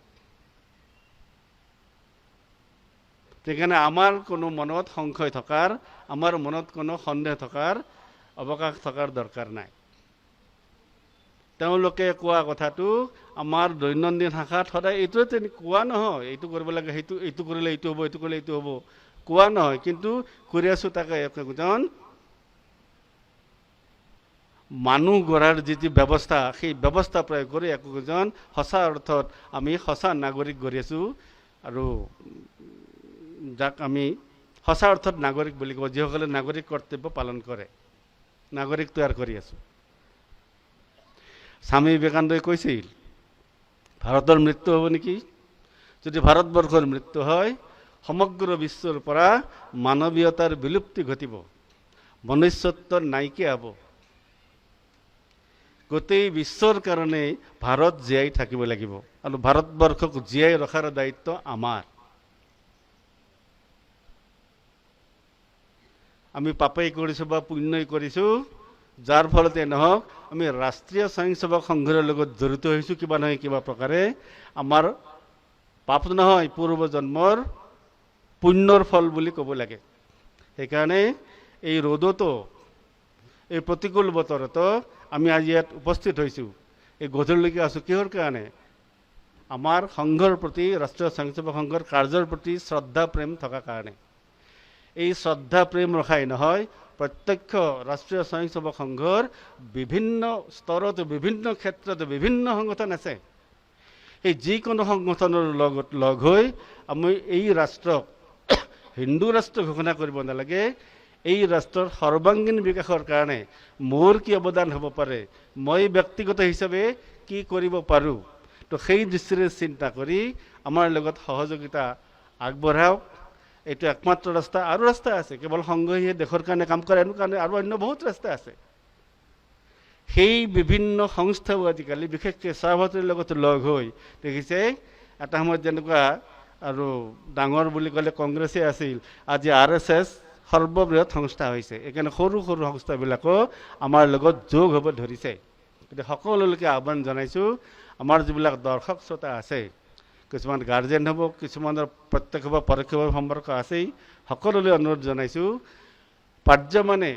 সেইকাৰণে আমাৰ কোনো মনত সংশয় থকাৰ, আমাৰ মনত কোনো সন্দেহ থকাৰ অৱকাশ থকাৰ দৰকাৰ নাই। তেওঁলোকে কোৱা কথাটো আমাৰ দৈনন্দিন ভাষাত সদায় এইটোৱে কোৱা নহয়, এইটো কৰিব লাগে, এইটো কৰিলে এইটো হ'ব, এইটো কৰিলে এইটো হ'ব, কোৱা নহয়। কিন্তু কৰি আছোঁ তাকে একজন মানুহ গঢ়াৰ যি ব্যৱস্থা, সেই ব্যৱস্থা প্ৰয়োগ কৰি একোজন সঁচা অৰ্থত আমি সঁচা নাগৰিক গঢ়ি আছোঁ। আৰু যাক আমি সঁচা অৰ্থত নাগৰিক বুলি কওঁ, যিসকলে নাগৰিক কৰ্তব্য পালন কৰে, নাগৰিক তৈয়াৰ কৰি আছোঁ। স্বামী বিবেকানন্দই কৈছিল, ভাৰতৰ মৃত্যু হ'ব নেকি? যদি ভাৰতবৰ্ষৰ মৃত্যু হয়, সমগ্ৰ বিশ্বৰ পৰা মানৱীয়তাৰ বিলুপ্তি ঘটিব, মনুষ্যত্বৰ নাইকিয়া হ'ব। গোটেই বিশ্বৰ কাৰণে ভাৰত জীয়াই থাকিব লাগিব, আৰু ভাৰতবৰ্ষক জীয়াই ৰখাৰ দায়িত্ব আমাৰ। আমি পাপেই কৰিছোঁ বা পুণ্যই কৰিছোঁ, যাৰ ফলতে নহওক আমি ৰাষ্ট্ৰীয় স্বয়ংসেৱক সংঘৰ লগত জড়িত হৈছোঁ কিবা নহয় কিবা প্ৰকাৰে। আমাৰ পাপ নহয়, পূৰ্ব জন্মৰ পুণ্যৰ ফল বুলি ক'ব লাগে। সেইকাৰণে এই ৰ'দতো, এই প্ৰতিকূল বতৰতো আমি আজি ইয়াত উপস্থিত হৈছোঁ, এই গধূলিলৈকে আছোঁ। কিহৰ কাৰণে? আমাৰ সংঘৰ প্ৰতি, ৰাষ্ট্ৰীয় স্বয়ংসেৱক সংঘৰ কাৰ্যৰ প্ৰতি শ্ৰদ্ধা প্ৰেম থকা কাৰণে। এই শ্ৰদ্ধা প্ৰেম ৰখাই নহয়, প্ৰত্যক্ষ ৰাষ্ট্ৰীয় স্বয়ংসেৱক সংঘৰ বিভিন্ন স্তৰত, বিভিন্ন ক্ষেত্ৰত বিভিন্ন সংগঠন আছে। এই যিকোনো সংগঠনৰ লগত লগ হৈ আমি এই ৰাষ্ট্ৰক হিন্দু ৰাষ্ট্ৰ ঘোষণা কৰিব নালাগে। এই ৰাষ্ট্ৰৰ সৰ্বাংগীন বিকাশৰ কাৰণে মোৰ কি অৱদান হ'ব পাৰে, মই ব্যক্তিগত হিচাপে কি কৰিব পাৰোঁ, তো সেই দৃষ্টিৰে চিন্তা কৰি আমাৰ লগত সহযোগিতা আগবঢ়াওক। এইটো একমাত্ৰ ৰাস্তা। আৰু ৰাস্তা আছে, কেৱল সংঘইহে দেশৰ কাৰণে কাম কৰে এনে কাৰণে আৰু অন্য বহুত ৰাস্তা আছে। সেই বিভিন্ন সংস্থাও আজিকালি বিশেষকৈ চাহপাতৰ লগত লগ হৈ দেখিছে, এটা সময়ত যেনেকুৱা আৰু ডাঙৰ বুলি ক'লে কংগ্ৰেছে আছিল, আজি RSS সৰ্ববৃহৎ সংস্থা হৈছে। এইকাৰণে সৰু সৰু সংস্থাবিলাকো আমাৰ লগত যোগ হ'ব ধৰিছে। গতিকে সকলোলৈকে আহ্বান জনাইছোঁ, আমাৰ যিবিলাক দৰ্শক শ্ৰোতা আছে, কিছুমান গাৰ্জেন হ'ব, কিছুমানৰ প্ৰত্যক্ষ বা পৰোক্ষভাৱে সম্পৰ্ক আছেই, সকলোলৈ অনুৰোধ জনাইছোঁ, পাৰ্যমানে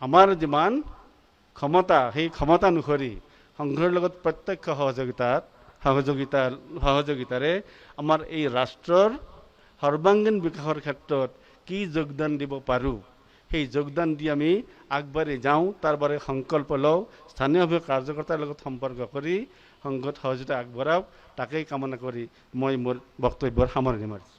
আমাৰ যিমান ক্ষমতা, সেই ক্ষমতা অনুসৰি সংঘৰ লগত প্ৰত্যক্ষ সহযোগিতাৰে আমাৰ এই ৰাষ্ট্ৰৰ সৰ্বাংগীন বিকাশৰ ক্ষেত্ৰত কি যোগদান দিব পাৰোঁ, সেই যোগদান দি আমি আগবাঢ়ি যাওঁ, তাৰ বাবে সংকল্প লওঁ। স্থানীয়ভাৱে কাৰ্যকৰ্তাৰ লগত সম্পৰ্ক কৰি সংঘত সহযোগিতা আগবঢ়াওক, তাকেই কামনা কৰি মই মোৰ বক্তব্যৰ সামৰণি মাৰিছোঁ।